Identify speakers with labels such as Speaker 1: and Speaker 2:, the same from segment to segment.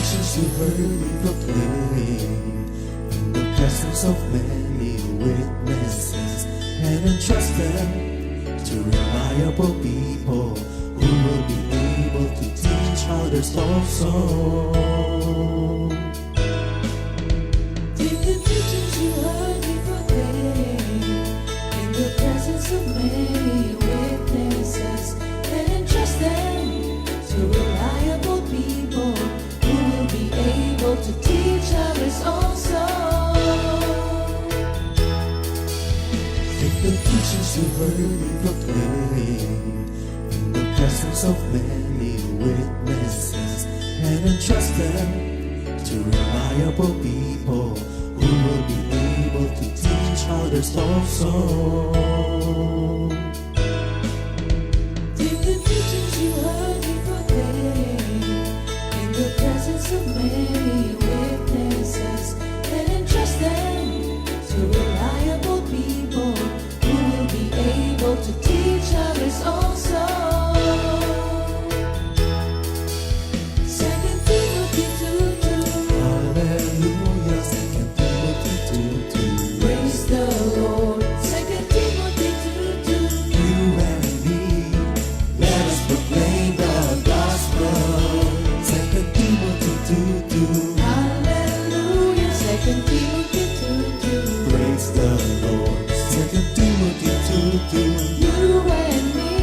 Speaker 1: teachings you heard me proclaim in the presence of many witnesses, and entrust them to reliable people who will be able to teach others also.
Speaker 2: Take the teachings you heard me proclaim in the presence of many witnesses, and entrust them to reliable people who will be able to teach others also.
Speaker 1: Take the teachings you heard me proclaim in the presence of many witnesses, and entrust them to reliable people who will be able to teach others also.
Speaker 2: Take the teachings you heard me proclaim in the presence of many witnesses, and entrust them to reliable people who will be able to teach others also. 2 Timothy 2:2.
Speaker 1: Hallelujah, 2 Timothy 2:2.
Speaker 2: Praise the Lord. 2 Timothy 2:2.
Speaker 1: You and me, let us proclaim the gospel. 2 Timothy 2:2.
Speaker 2: Hallelujah. 2 Timothy 2:2.
Speaker 1: Praise the Lord. 2 Timothy 2:2.
Speaker 2: You and me,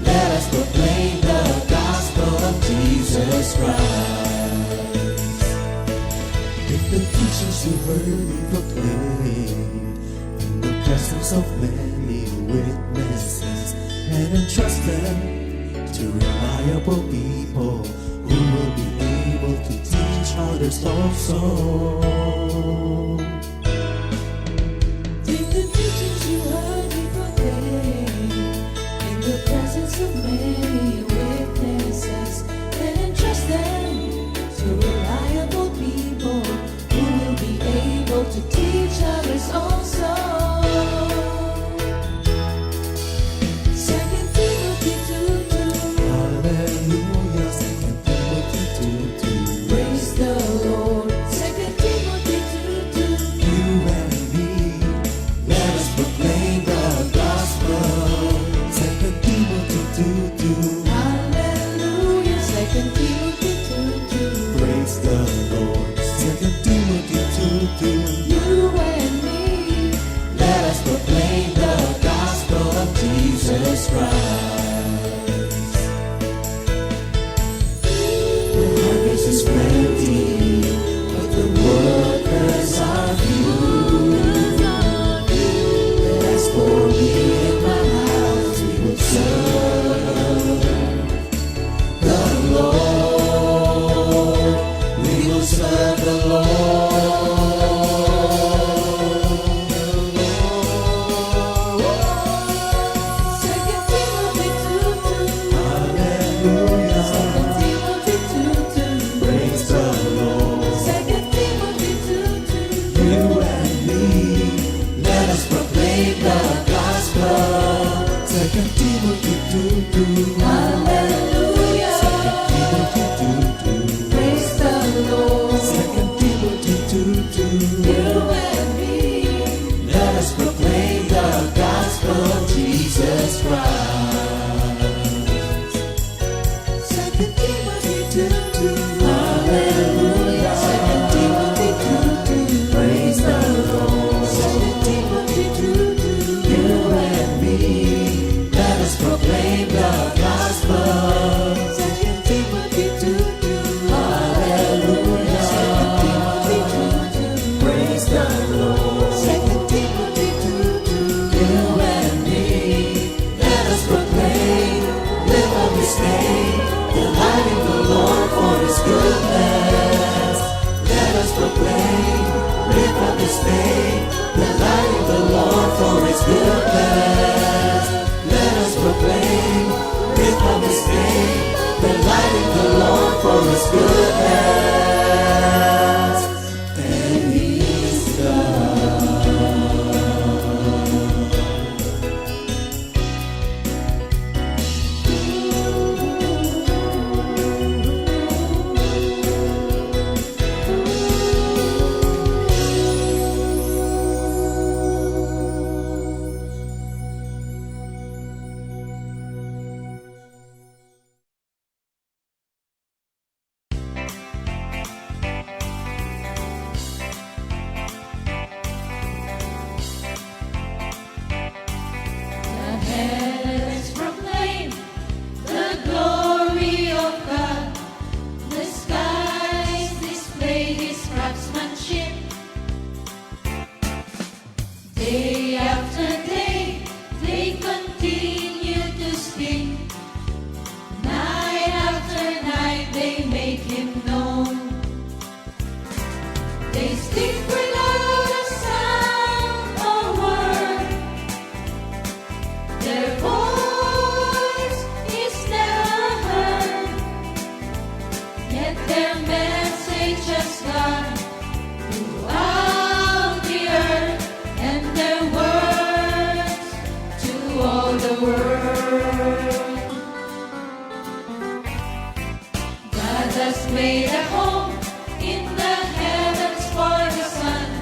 Speaker 1: Let us proclaim the gospel of Jesus Christ. Take the teachings you heard me proclaim in the presence of many witnesses, and entrust them to reliable people who will be able to teach others also.
Speaker 2: take the teachings you heard me proclaim in the presence of many witnesses, and entrust them to reliable people who will be able to teach others also. 2 Timothy 2:2.
Speaker 1: Hallelujah, 2 Timothy 2:2.
Speaker 2: Praise the Lord. 2 Timothy 2:2.
Speaker 1: You and me, let us proclaim the gospel. 2 Timothy 2:2.
Speaker 2: Hallelujah. 2 Timothy 2:2.
Speaker 1: Praise the Lord. 2 Timothy 2:2.
Speaker 2: You and me,
Speaker 1: Let us proclaim the gospel of Jesus Christ. The harvest is plenty, but the workers are few. As for me and my house, we will serve the Lord. We will serve the Lord.
Speaker 2: 2 Timothy 2:2.
Speaker 1: Hallelujah.
Speaker 2: 2 Timothy 2:2.
Speaker 1: Praise the Lord.
Speaker 2: 2 Timothy 2:2.
Speaker 1: You and me, let us proclaim the gospel. 2 Timothy 2:2.
Speaker 2: Hallelujah.
Speaker 1: 2 Timothy 2:2.
Speaker 2: Praise the Lord.
Speaker 1: 2 Timothy 2:2.
Speaker 2: You and me,
Speaker 1: Let us proclaim the gospel of Jesus Christ.
Speaker 2: 2 Timothy 2:2.
Speaker 1: Hallelujah.
Speaker 2: 2 Timothy 2:2.
Speaker 1: Praise the Lord.
Speaker 2: 2 Timothy 2:2.
Speaker 1: You and me, let us proclaim the gospel.
Speaker 2: 2 Timothy 2:2.
Speaker 1: Hallelujah.
Speaker 2: 2 Timothy 2:2.
Speaker 1: Praise the Lord.
Speaker 2: 2 Timothy 2:2.
Speaker 1: You and me, let us proclaim, live on this day, the light in
Speaker 2: has made a home in the heavens for the sun.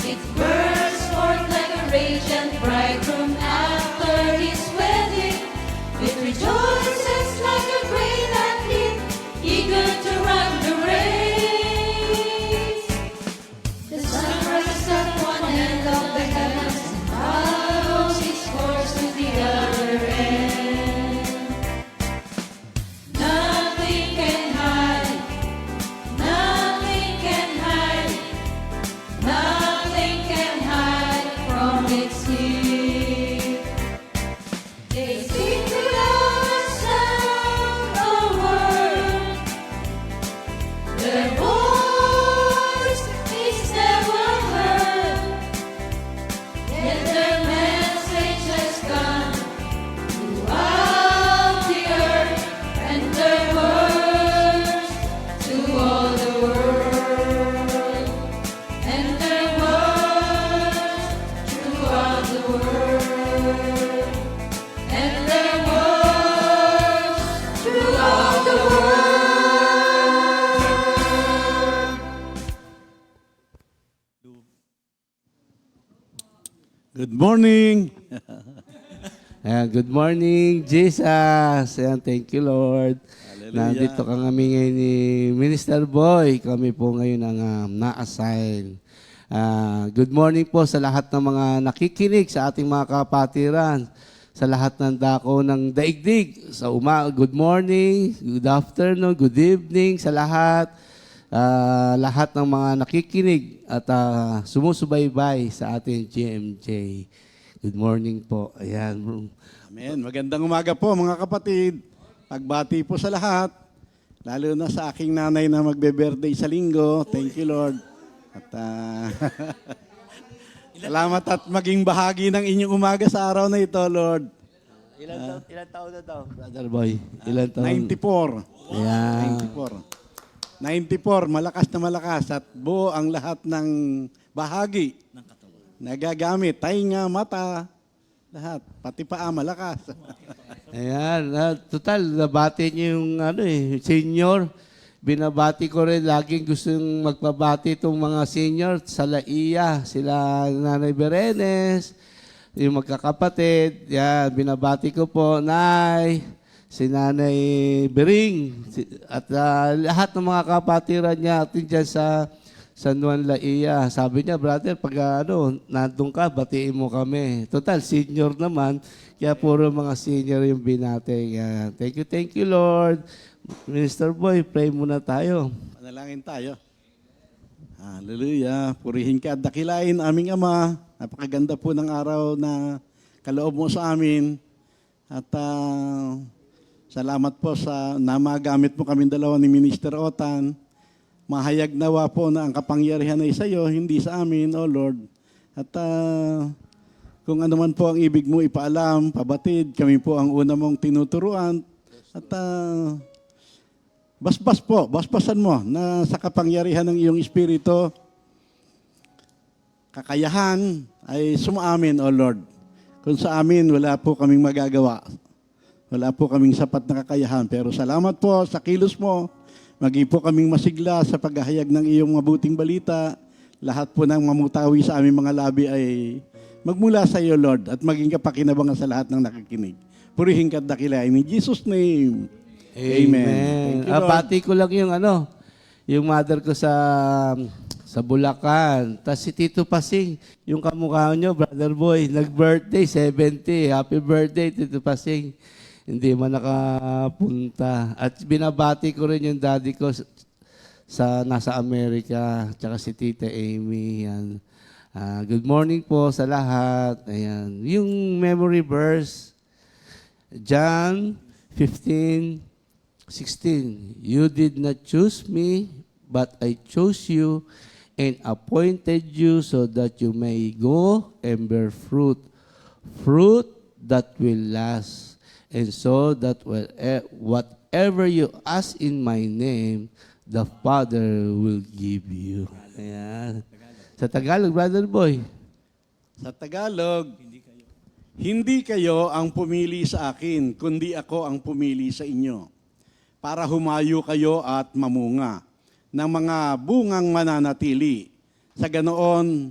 Speaker 2: It burns forth like a radiant bridegroom after his wedding. It rejoices like a great athlete, eager to run the race. The sun rises at one end of the heavens and follows its course to the other end. Nothing can hide, nothing can hide, nothing can hide from its heat. They speak without a sound or word. Their voice is never heard. Yet their message has gone throughout the earth, and their words to all the world, and their words throughout the world, and their words throughout the world.
Speaker 3: Good morning.
Speaker 4: Ayan, good morning, Jesus. Ayan, thank you, Lord.
Speaker 3: Hallelujah.
Speaker 4: Nandito ka kami ngayon ni Minister Boy. Kami po ngayon ang na-assign. Good morning po sa lahat ng mga nakikinig sa ating mga kapatiran, sa lahat ng dako ng daigdig. Good morning, good afternoon, good evening sa lahat. Lahat ng mga nakikinig at sumusubaybay sa ating GMJ. Good morning po. Ayan.
Speaker 3: Amen. Magandang umaga po mga kapatid. Pagbati po sa lahat. Lalo na sa aking nanay na magbe-birthday sa linggo. Thank you, Lord. At salamat at maging bahagi ng inyong umaga sa araw na ito, Lord.
Speaker 4: Ilan taon na daw, Brother Boy? Ilan taon?
Speaker 3: 94.
Speaker 4: Ayan.
Speaker 3: 94, malakas na malakas at buo ang lahat ng bahagi nagagamit. Tainga, mata, lahat. Pati paa, malakas.
Speaker 4: Ayan. Total, nabati niyo yung senior. Binabati ko rin, laging gustong magpabati itong mga senior sa Laia. Sila Nanay Berenes, yung magkakapatid. Yan, binabati ko po, Nay. Si Nanay Bering at lahat ng mga kapatiran niya atin dyan sa San Juan Laia. Sabi niya, brother, pag nandun ka, batiin mo kami. Total, senior naman, kaya puro mga senior yung binati. Thank you, Lord. Minister Boy, pray muna tayo.
Speaker 3: Panalangin tayo. Hallelujah. Purihin ka at dakilain aming Ama. Napakaganda po ng araw na kaloob mo sa amin. At salamat po sa namagamit mo kami dalawa ni Minister Otan. Mahayag nawa po na ang kapangyarihan ay sa iyo, hindi sa amin, O Lord. At kung ano man po ang ibig mo ipaalam, pabatid, kami po ang una mong tinuturuan. At basbasan mo na sa kapangyarihan ng iyong Espiritu, kakayahan ay sumaamin, O Lord. Kung sa amin, wala po kaming magagawa. Wala po kaming sapat na kakayahan. Pero salamat po sa kilos mo. Magi po kaming masigla sa paghahayag ng iyong mabuting balita. Lahat po ng mamutawi sa aming mga labi ay magmula sa iyo, Lord. At maging kapakinabangan sa lahat ng nakikinig. Purihin ka at dakilain. In Jesus' name. Amen. Thank you, Lord.
Speaker 4: Pati ko lang yung mother ko sa Bulacan. Tapos si Tito Pasing, yung kamukha nyo, Brother Boy, nag-birthday, 70. Happy birthday, Tito Pasing. Hindi man nakapunta. At binabati ko rin yung daddy ko sa nasa Amerika, tsaka si Tita Amy. Yan. Good morning po sa lahat. Ayan. Yung memory verse, John 15:16. You did not choose me, but I chose you and appointed you so that you may go and bear fruit, fruit that will last. And so that whatever you ask in my name, the Father will give you. Ayan. Sa Tagalog, Brother Boy.
Speaker 3: Sa Tagalog, hindi kayo ang pumili sa akin, kundi ako ang pumili sa inyo. para humayo kayo at mamunga ng mga bungang mananatili. Sa ganoon,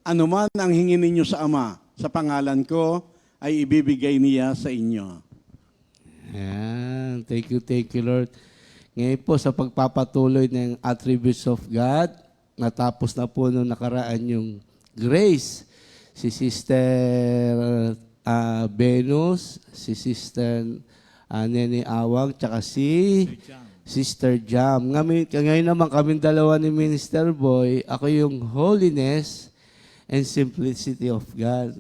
Speaker 3: anuman ang hingin ninyo sa Ama, sa pangalan ko, ay ibibigay niya sa inyo.
Speaker 4: Ayan. Thank you, Lord. Ngayon po sa pagpapatuloy ng attributes of God, natapos na po nung nakaraan yung grace. Si Sister Venus, si Sister Nene Awang, tsaka si Sister Jam. Ngayon naman kaming dalawa ni Minister Boy, ako yung holiness and simplicity of God.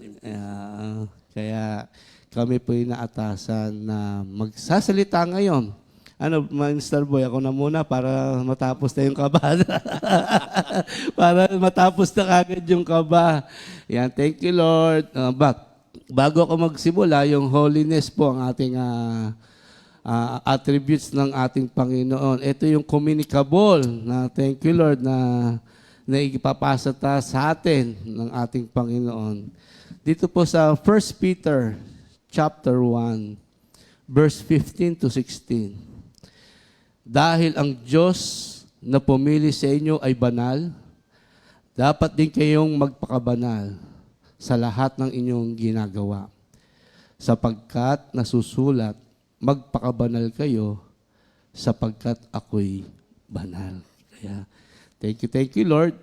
Speaker 4: Kaya kami po yung naatasan na magsasalita ngayon. Ano, Minister Boy, ako na muna para matapos na yung kaba. Para matapos na kagad yung kaba. Yan, thank you, Lord. Bago ako magsimula, yung holiness po ang ating attributes ng ating Panginoon. Ito yung communicable na thank you, Lord, na ipapasa sa atin ng ating Panginoon. Dito po sa 1 Peter chapter 1, verse 15 to 16. Dahil ang Diyos na pumili sa inyo ay banal, dapat din kayong magpakabanal sa lahat ng inyong ginagawa. Sapagkat nasusulat, magpakabanal kayo sapagkat ako'y banal. Kaya, thank you, Lord.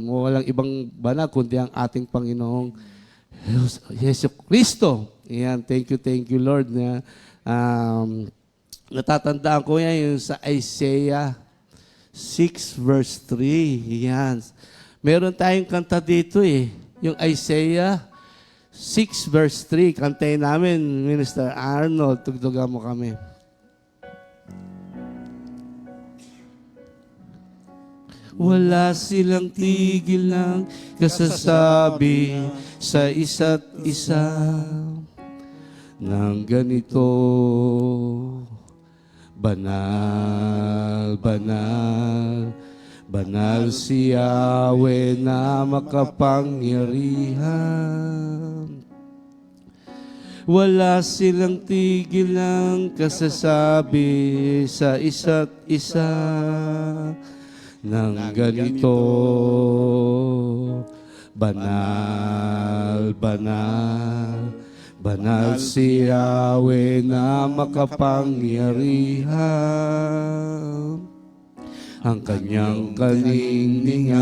Speaker 4: Walang ibang banal kundi ang ating Panginoong Yesu Cristo. Yan, thank you, Lord. Natatandaan ko yan yung sa Isaiah 6 verse 3. Yan. Meron tayong kanta dito yung Isaiah 6 verse 3. Kantayin namin, Minister Arnold. Tugtugan mo kami. Wala silang tigil ng kasasabi sa isa't isa ng ganito. Banal, banal, banal si Yahweh na makapangyarihan. Wala silang tigil ng kasasabi sa isa't isa ng ganito. Banal, banal, banal si Yahweh na makapangyarihan. Ang kanyang kalingning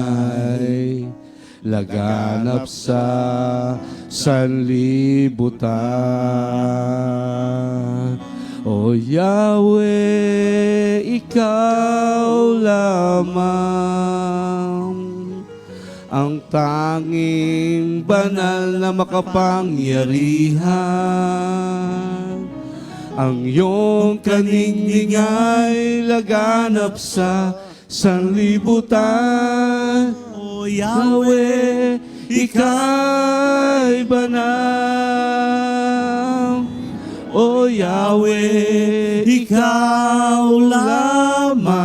Speaker 4: laganap sa sanlibutan. O Yahweh, ikaw lamang ang tanging banal na makapangyarihan. Ang iyong kaningning ay laganap sa sanlibutan. O Yahweh, ika'y banal. O Yahweh, ikaw lamang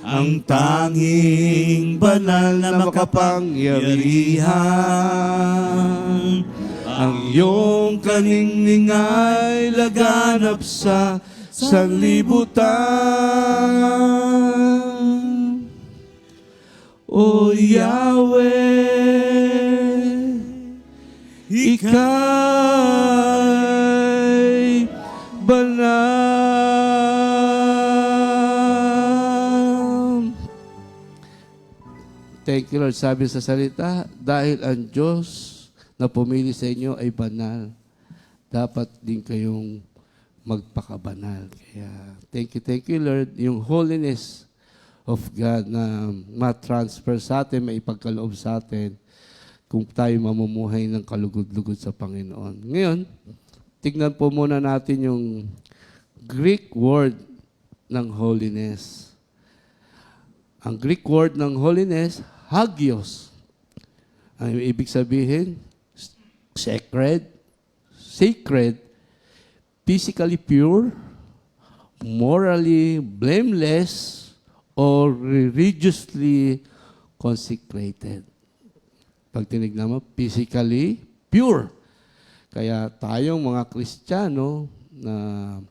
Speaker 4: ang tanging banal na makapangyarihan. Ang iyong kaningning ay laganap sa sanlibutan. O Yahweh, ika'y banal. Thank you, Lord. Sabi sa salita, dahil ang Diyos na pumili sa inyo ay banal, dapat din kayong magpakabanal. Kaya, thank you, Lord. Yung holiness of God na ma-transfer sa atin, maipagkaloob sa atin, kung tayo mamumuhay ng kalugod-lugod sa Panginoon. Ngayon, tignan po muna natin yung Greek word ng holiness. Ang Greek word ng holiness, hagios. Ang ibig sabihin, sacred, physically pure, morally blameless, or religiously consecrated. Pag tinignan mo, physically pure. Kaya tayong mga Kristiyano, na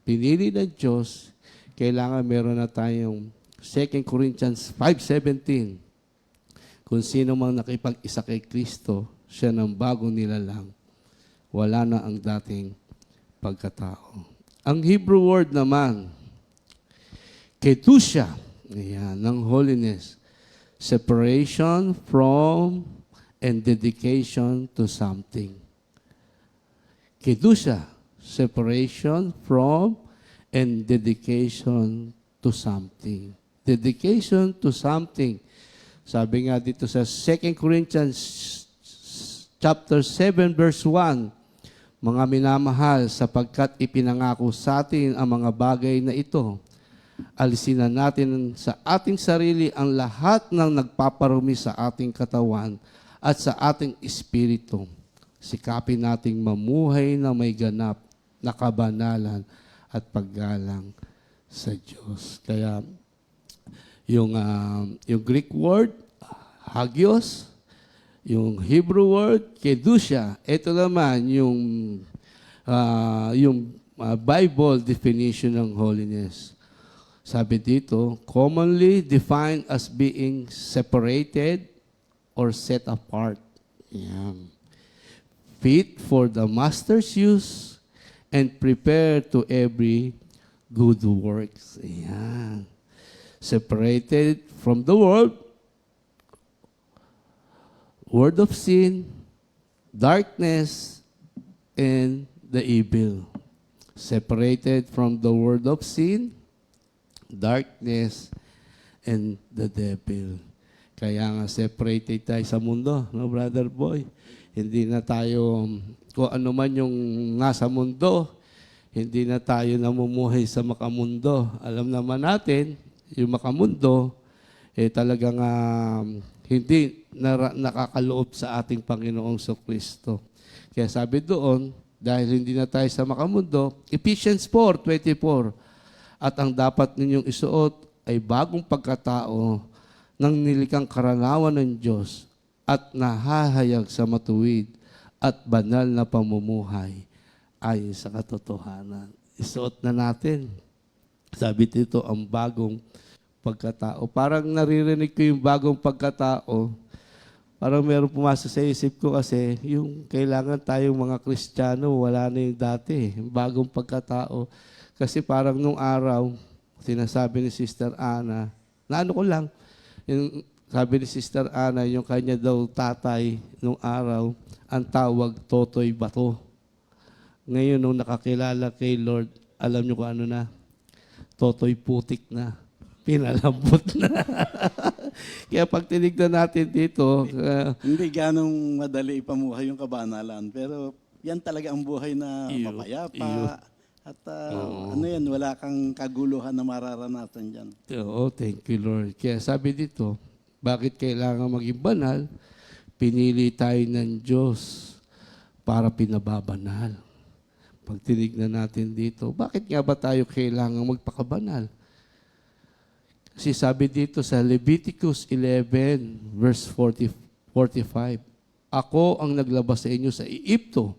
Speaker 4: pinili ng Diyos, kailangan meron na tayong 2 Corinthians 5:17. Kung sino mang nakipag-isa kay Kristo, siya ng bagong nilalang. Wala na ang dating pagkatao. Ang Hebrew word naman, kedusha, ayan, ng holiness. Separation from and dedication to something. Kedusha, separation from and dedication to something. Dedication to something. Sabi nga dito sa 2 Corinthians chapter 7 verse 1, mga minamahal, sapagkat ipinangako sa atin ang mga bagay na ito, alisin na natin sa ating sarili ang lahat ng nagpaparumi sa ating katawan at sa ating espiritu. Sikapin nating mamuhay na may ganap na kabanalan at paggalang sa Diyos. Kaya yung Greek word, hagios, yung Hebrew word, kedusha, ito naman yung Bible definition ng holiness. Sabi dito, commonly defined as being separated or set apart. Yan. Fit for the master's use and prepared to every good works. Yan. Separated from the world of sin, darkness, and the evil. Separated from the world of sin, darkness, and the devil. Kaya nga separated tayo sa mundo, no, brother boy? Hindi na tayo, kung ano man yung nasa mundo, hindi na tayo namumuhay sa makamundo. Alam naman natin, yung makamundo, talagang hindi nakakaloob sa ating Panginoong Kristo. Kaya sabi doon, dahil hindi na tayo sa makamundo, Ephesians 4:24, at ang dapat ninyong isuot ay bagong pagkatao ng nilikang karanawan ng Diyos at nahahayag sa matuwid at banal na pamumuhay ayon sa katotohanan. Isuot na natin. Sabi dito, ang bagong pagkatao. Parang naririnig ko yung bagong pagkatao. Parang meron pumasok sa isip ko kasi yung kailangan tayong mga Kristiyano, wala na yung dati. Bagong pagkatao. Kasi parang nung araw, sinasabi ni Sister Ana, naano ko lang, yung sabi ni Sister Ana, yung kanya daw tatay nung araw, ang tawag Totoy Bato. Ngayon, nung nakakilala kay Lord, alam niyo kung ano na? Totoy Putik na. Pinalambot na. Kaya pag tinignan natin dito,
Speaker 3: Hindi ganong madali ipamuhay yung kabanalan, pero yan talaga ang buhay na
Speaker 4: Iyo.
Speaker 3: mapayapa. At ano yan, wala kang kaguluhan na mararanasan dyan.
Speaker 4: oo, thank you Lord. Kaya sabi dito, bakit kailangan maging banal? Pinili tayo ng Diyos para pinababanal. Pag tinignan natin dito, bakit nga ba tayo kailangan magpakabanal? Kasi sabi dito sa Leviticus 11, verse 45, ako ang naglabas sa inyo sa Egypto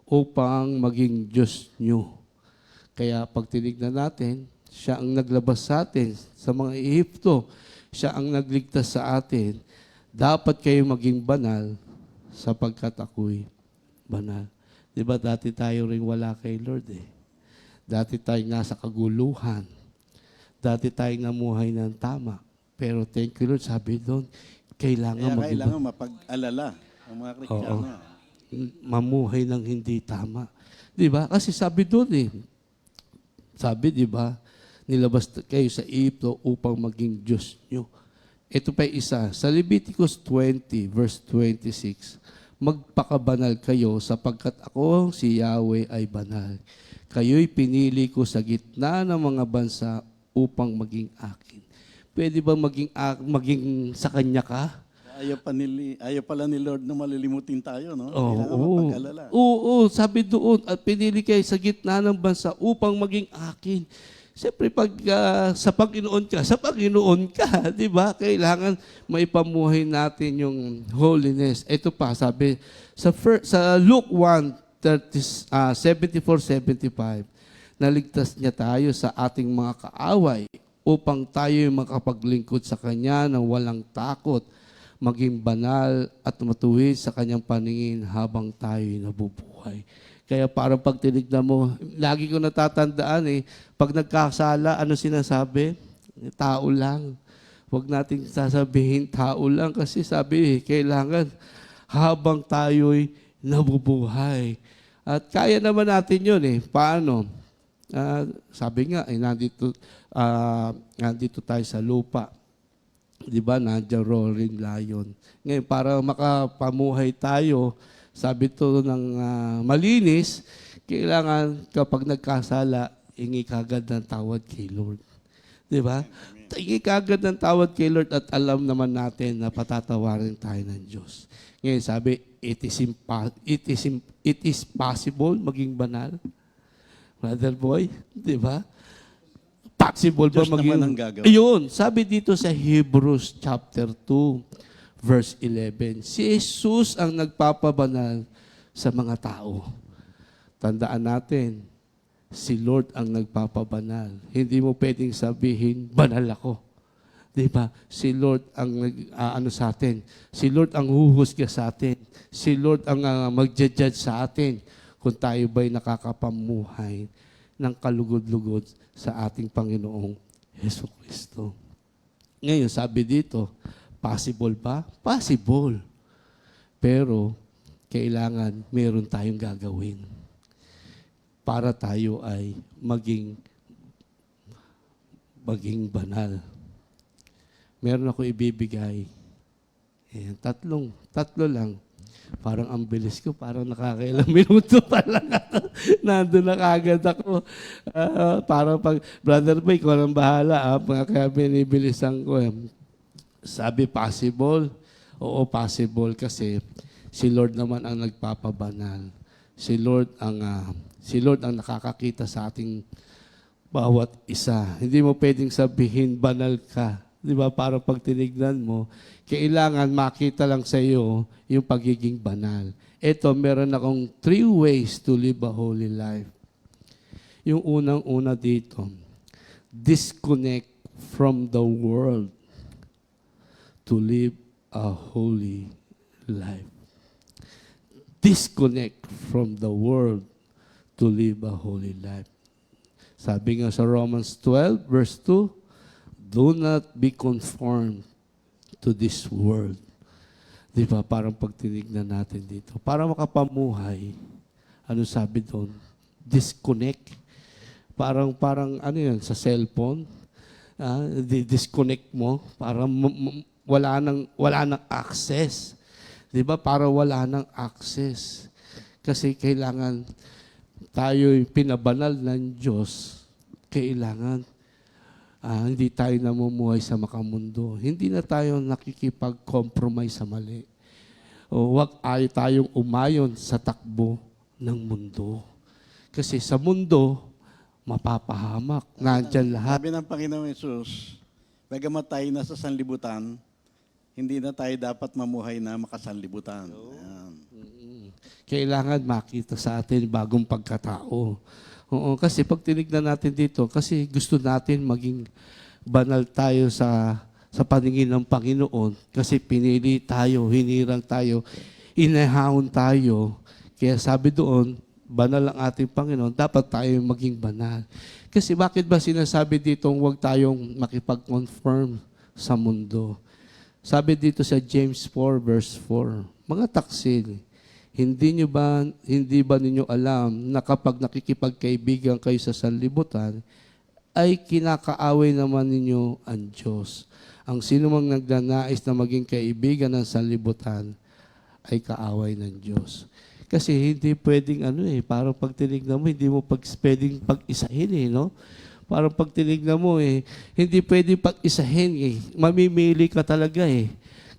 Speaker 4: upang maging Diyos nyo. Kaya pag tinignan natin, siya ang naglabas sa atin sa mga Egypto. Siya ang nagligtas sa atin. Dapat kayo maging banal sapagkat ako'y banal. Di ba dati tayo rin wala kay Lord eh. Dati tayo nasa kaguluhan. Dati tayong namuhay ng tama. Pero thank you Lord, sabi doon, kailangan
Speaker 3: Kaya kailangan mapag-alala ang mga Kristiyano.
Speaker 4: mamuhay ng hindi tama. Di ba? Kasi sabi doon eh, sabi di ba, nilabas kayo sa Egypto upang maging Diyos nyo. Ito pa isa, sa Leviticus 20, verse 26, magpakabanal kayo sapagkat ako, si Yahweh, ay banal. Kayo'y pinili ko sa gitna ng mga bansa upang maging akin. Pwede ba maging sa Kanya ka?
Speaker 3: Ayaw pala ni Lord na malilimutin tayo, no?
Speaker 4: Oo,
Speaker 3: Kailangan mapag-alala.
Speaker 4: Oo, sabi doon, at pinili kayo sa gitna ng bansa upang maging akin. Siyempre, pag sa Panginoon ka, di ba? Kailangan maipamuhay natin yung holiness. Ito pa, sabi, sa Luke 1, 74-75, naligtas niya tayo sa ating mga kaaway upang tayo makapaglingkod sa Kanya ng walang takot, maging banal at matuwid sa Kanyang paningin habang tayo nabubuhay. Kaya parang pag tinignan mo, lagi ko natatandaan pag nagkasala, ano sinasabi? Tao lang. Huwag nating sasabihin tao lang kasi sabi, kailangan habang tayo'y nabubuhay. At kaya naman natin yun Paano? Sabi nga, nandito tayo sa lupa. Di ba? Nandiyan roaring lion. Ngayon, para makapamuhay tayo, sabi to ng malinis, kailangan kapag nagkasala, hingi kagad ng tawad kay Lord. Di ba? Hingi kagad ng tawad kay Lord at alam naman natin na patatawarin tayo ng Diyos. Ngayon, sabi, it is possible maging banal. Brother Boy, di ba? Possible ba
Speaker 3: Diyos
Speaker 4: maging...
Speaker 3: naman ang gagawa.
Speaker 4: Ayun, sabi dito sa Hebrews chapter 2, verse 11, si Jesus ang nagpapabanal sa mga tao. Tandaan natin, si Lord ang nagpapabanal. Hindi mo pwedeng sabihin, banal ako. Di ba? Si Lord ang ano sa atin. Si Lord ang huhusga sa atin. Si Lord ang magja-judge sa atin kung tayo ba'y nakakapamuhay ng kalugod-lugod sa ating Panginoong Hesus Kristo. Ngayon, sabi dito, possible ba? Possible. Pero, kailangan meron tayong gagawin para tayo ay maging banal. Meron ako ibibigay. Ayan, tatlo lang. Parang ang bilis ko, parang nakakailang minuto pa lang ako. Nandun na kagad ako. Parang pag, Brother Boy, ko nang bahala. Kaya binibilisan ko. Sabi, possible? Oo, possible kasi si Lord naman ang nagpapabanal. Si Lord ang nakakakita sa ating bawat isa. Hindi mo pwedeng sabihin, banal ka. Di ba? Para pag tinignan mo, kailangan makita lang sa iyo yung pagiging banal. Ito, meron akong 3 ways to live a holy life. Yung unang-una dito, disconnect from the world to live a holy life. Disconnect from the world to live a holy life. Sabi nga sa Romans 12, verse 2, do not be conformed to this world. Di ba? Parang pag tinignan natin dito. Para makapamuhay, ano sabi doon? Disconnect. Parang ano yan, sa cellphone. Disconnect mo para wala nang access. Di ba? Para wala nang access. Kasi kailangan tayo'y pinabanal ng Diyos. Kailangan hindi tayo namumuhay sa makamundo. Hindi na tayo nakikipag-compromise sa mali. O wag tayong umayon sa takbo ng mundo. Kasi sa mundo, mapapahamak. Nandyan lahat.
Speaker 3: Sabi ng Panginoong Yesus, bagamat tayo nasa sanlibutan, hindi na tayo dapat mamuhay na makasanlibutan. Ayan.
Speaker 4: Kailangan makita sa atin bagong pagkatao. Oo, kasi pag tinignan natin dito, kasi gusto natin maging banal tayo sa paningin ng Panginoon kasi pinili tayo, hinirang tayo, inahawon tayo. Kaya sabi doon, banal ang ating Panginoon, dapat tayo maging banal. Kasi bakit ba sinasabi dito huwag tayong makipag-conform sa mundo? Sabi dito sa James 4 verse 4, mga taksil, hindi ba ninyo alam na kapag nakikipagkaibigan kayo sa sanlibutan, ay kinakaaway naman ninyo ang Diyos. Ang sino mang nagnanais na maging kaibigan ng sanlibutan ay kaaway ng Diyos. Kasi hindi pwedeng parang pag tinignan mo, hindi mo pwedeng pag-isahin no? Parang pag tinignan mo hindi pwedeng pag-isahin Mamimili ka talaga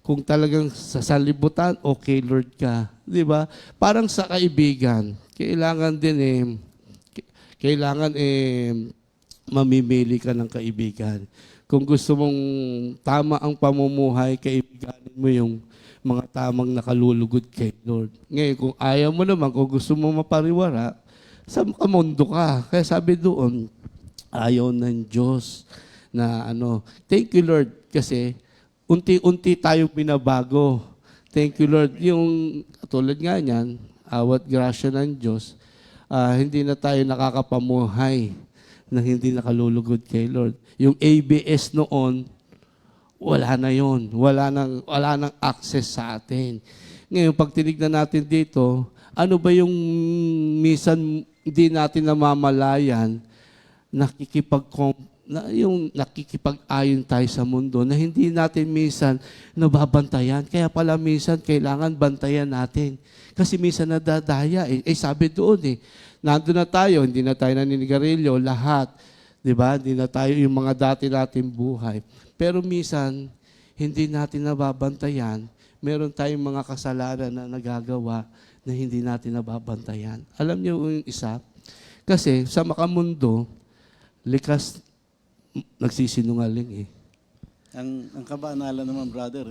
Speaker 4: Kung talagang sa sanlibutan, okay Lord ka. Di ba? Parang sa kaibigan, kailangan din mamimili ka ng kaibigan. Kung gusto mong tama ang pamumuhay, kaibiganin mo yung mga tamang nakalulugod kay Lord. Ngayon, kung ayaw mo naman, kung gusto mo mapariwara, sa makamundo ka. Kaya sabi doon, ayaw ng Diyos na thank you Lord kasi unti-unti tayong binabago. Thank you Lord. Yung tulad nga niyan, awat grasya ng Diyos, hindi na tayo nakakapamuhay na hindi nakalulugod kay Lord. Yung ABS noon, wala na yon, wala nang access sa atin. Ngayon, pag tinignan natin dito, ano ba yung minsan hindi natin namamalayan, yung nakikipag-ayon tayo sa mundo na hindi natin minsan nababantayan. Kaya pala minsan kailangan bantayan natin. Kasi minsan nadadaya. Sabi doon nandun na tayo, hindi na tayo naninigarilyo, lahat. Diba? Hindi na tayo yung mga dati nating buhay. Pero minsan, hindi natin nababantayan. Meron tayong mga kasalanan na nagagawa na hindi natin nababantayan. Alam niyo yung isa? Kasi sa makamundo, likas nagsisinungaling
Speaker 3: Ang kabanalan naman, brother,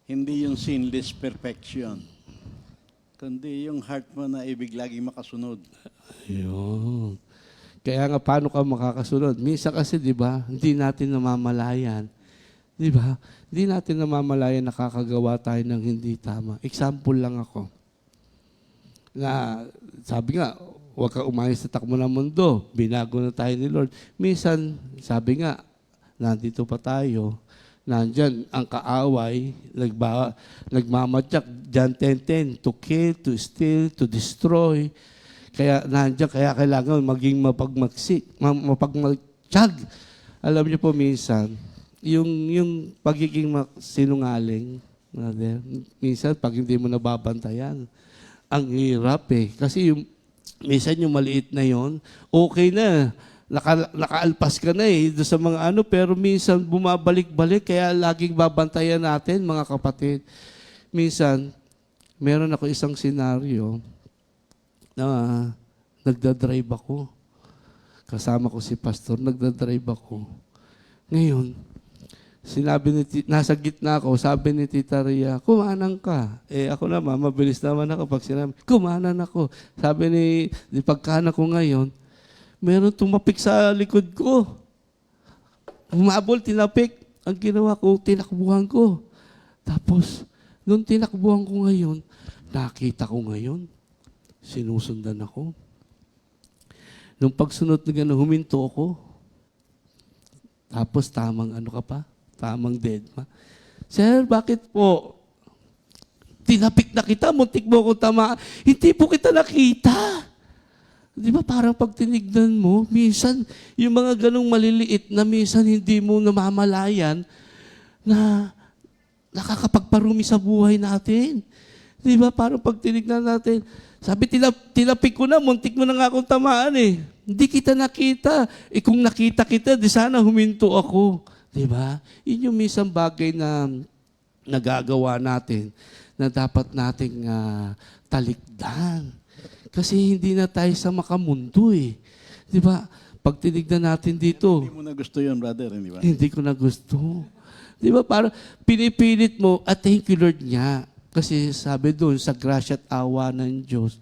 Speaker 3: hindi yung sinless perfection, kundi yung heart mo na ibig lagi makasunod.
Speaker 4: Ayun. Kaya nga, paano ka makakasunod? Minsan kasi, di ba, hindi natin namamalayan. Di ba? Hindi natin namamalayan nakakagawa tayo ng hindi tama. Example lang ako. Na, sabi nga, huwag ka umayos sa takbo ng mundo. Binago na tayo ni Lord. Minsan, sabi nga, nandito pa tayo. Nandyan ang kaaway, nagmamatyak, John 10:10, to kill, to steal, to destroy. Kaya nandiyan, kaya kailangan maging mapagmatsyag. Alam niyo po minsan, yung pagiging sinungaling, minsan pag hindi mo nababantayan, ang hirap Kasi minsan yung maliit na yon, okay na, nakaalpas ka na doon sa mga pero minsan bumabalik-balik, kaya laging babantayan natin, mga kapatid. Minsan, meron ako isang senaryo, na nagdadrive ako. Kasama ko si pastor, nagdadrive ako. Ngayon, nasa gitna ako, sabi ni Tita Ria, kumanan ka. Ako naman, mabilis naman ako pag sinabi, kumanan ako. Sabi di pagkanan ko ngayon, meron tumapik sa likod ko. Humabol, tinapik. Ang ginawa ko, tinakbuhan ko. Tapos, nung tinakbuhan ko ngayon, nakita ko ngayon, sinusundan ako. Nung pagsunod na gano'n, huminto ako. Tapos tamang tamang deadma. Sir, bakit po? Tinapik na kita, muntik mo akong tamaan. Hindi po kita nakita. Di ba parang pag tinignan mo, minsan yung mga ganong maliliit na minsan hindi mo namamalayan na nakakapagparumi sa buhay natin. Di ba parang pag tinignan natin, sabi, tinapik ko na, muntik mo na nga akong tamaan Hindi kita nakita. Kung nakita kita, di sana huminto ako. Di ba? Yun yung minsan bagay na nagagawa natin na dapat nating talikdan. Kasi hindi na tayo sa makamundo Di ba? Pag tinignan natin dito.
Speaker 3: Hindi mo na gusto yun, brother, di ba?
Speaker 4: Hindi ko na gusto. Di ba? Parang pinipilit mo, thank you Lord nga. Kasi sabi doon, sa grasya at awa ng Diyos,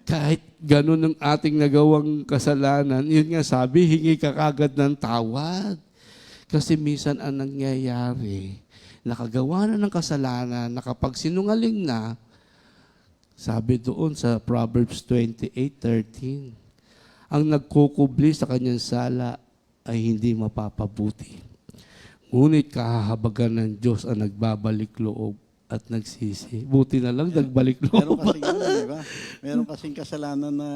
Speaker 4: kahit ganun ang ating nagawang kasalanan, yun nga sabi, hingi ka kagad ng tawad. Kasi minsan ang nangyayari, nakagawa na ng kasalanan, nakapagsinungaling na, sabi doon sa Proverbs 28:13, ang nagkukubli sa kanyang sala ay hindi mapapabuti. Ngunit kahahabagan ng Diyos ang nagbabalik loob at nagsisi. Buti na lang, nagbalik
Speaker 3: Meron
Speaker 4: loob.
Speaker 3: kasing di ba? Meron kasing kasalanan na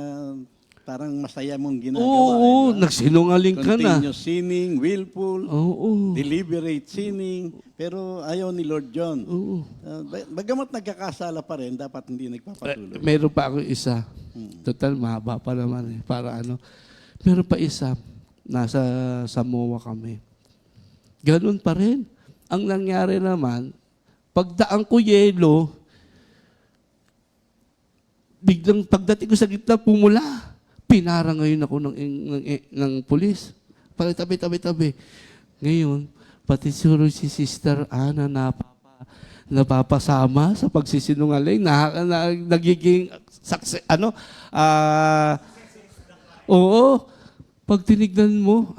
Speaker 3: parang masaya mong ginagawa.
Speaker 4: Oo,
Speaker 3: di ba?
Speaker 4: nagsinungaling ka na.
Speaker 3: Continuous sinning, willful,
Speaker 4: Oo.
Speaker 3: deliberate sinning, pero ayaw ni Lord John.
Speaker 4: Oo.
Speaker 3: Bagamat nagkakasala pa rin, dapat hindi nagpapatuloy.
Speaker 4: Meron pa ako isa. Total, mahaba pa naman Para Meron pa isa. Nasa Samoa kami. Ganun pa rin. Ang nangyari naman, pagdaan ko yelo, biglang pagdating ko sa gitna, pumula. Pinara ngayon ako ng pulis. Tabi. Ngayon, pati si Sister Ana napapasama sa pagsisinungaling, nagiging success, oo, pag tinignan mo,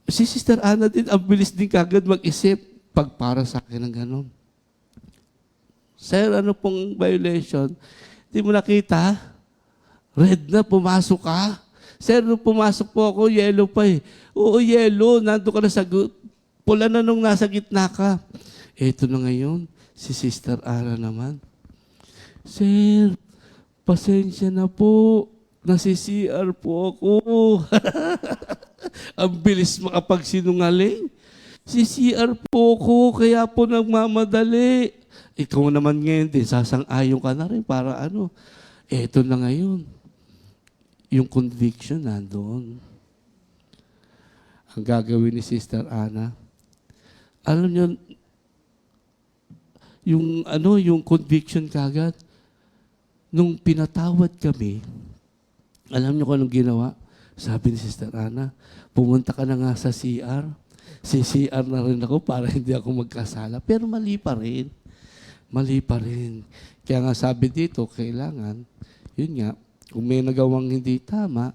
Speaker 4: si Sister Ana din, ang bilis din kagad mag-isip, pag para sa akin ng ganon. Sir, ano pong violation? Hindi mo nakita? Red na, pumasok ka. Sir, nung pumasok po ako, yellow pa eh. Oo, yellow, nandun ka na sa pula na nung nasa gitna ka. Eto na ngayon, si Sister Ana naman. Sir, pasensya na po. Nasi-CR po ako. Ang bilis makapagsinungaling. Si CR po ko, kaya po nagmamadali. Ikaw naman ngayon din, sasang-ayon ka na rin para ano. Eto na ngayon. Yung conviction nandoon. Ang gagawin ni Sister Ana, alam niyo, yung conviction kagad, nung pinatawad kami, alam niyo kung anong ginawa? Sabi ni Sister Ana, pumunta ka na nga sa CR. Si CR na rin ako para hindi ako magkasala. Pero mali pa rin. Mali pa rin. Kaya nga sabi dito, kailangan, yun nga, kung may nagawang hindi tama,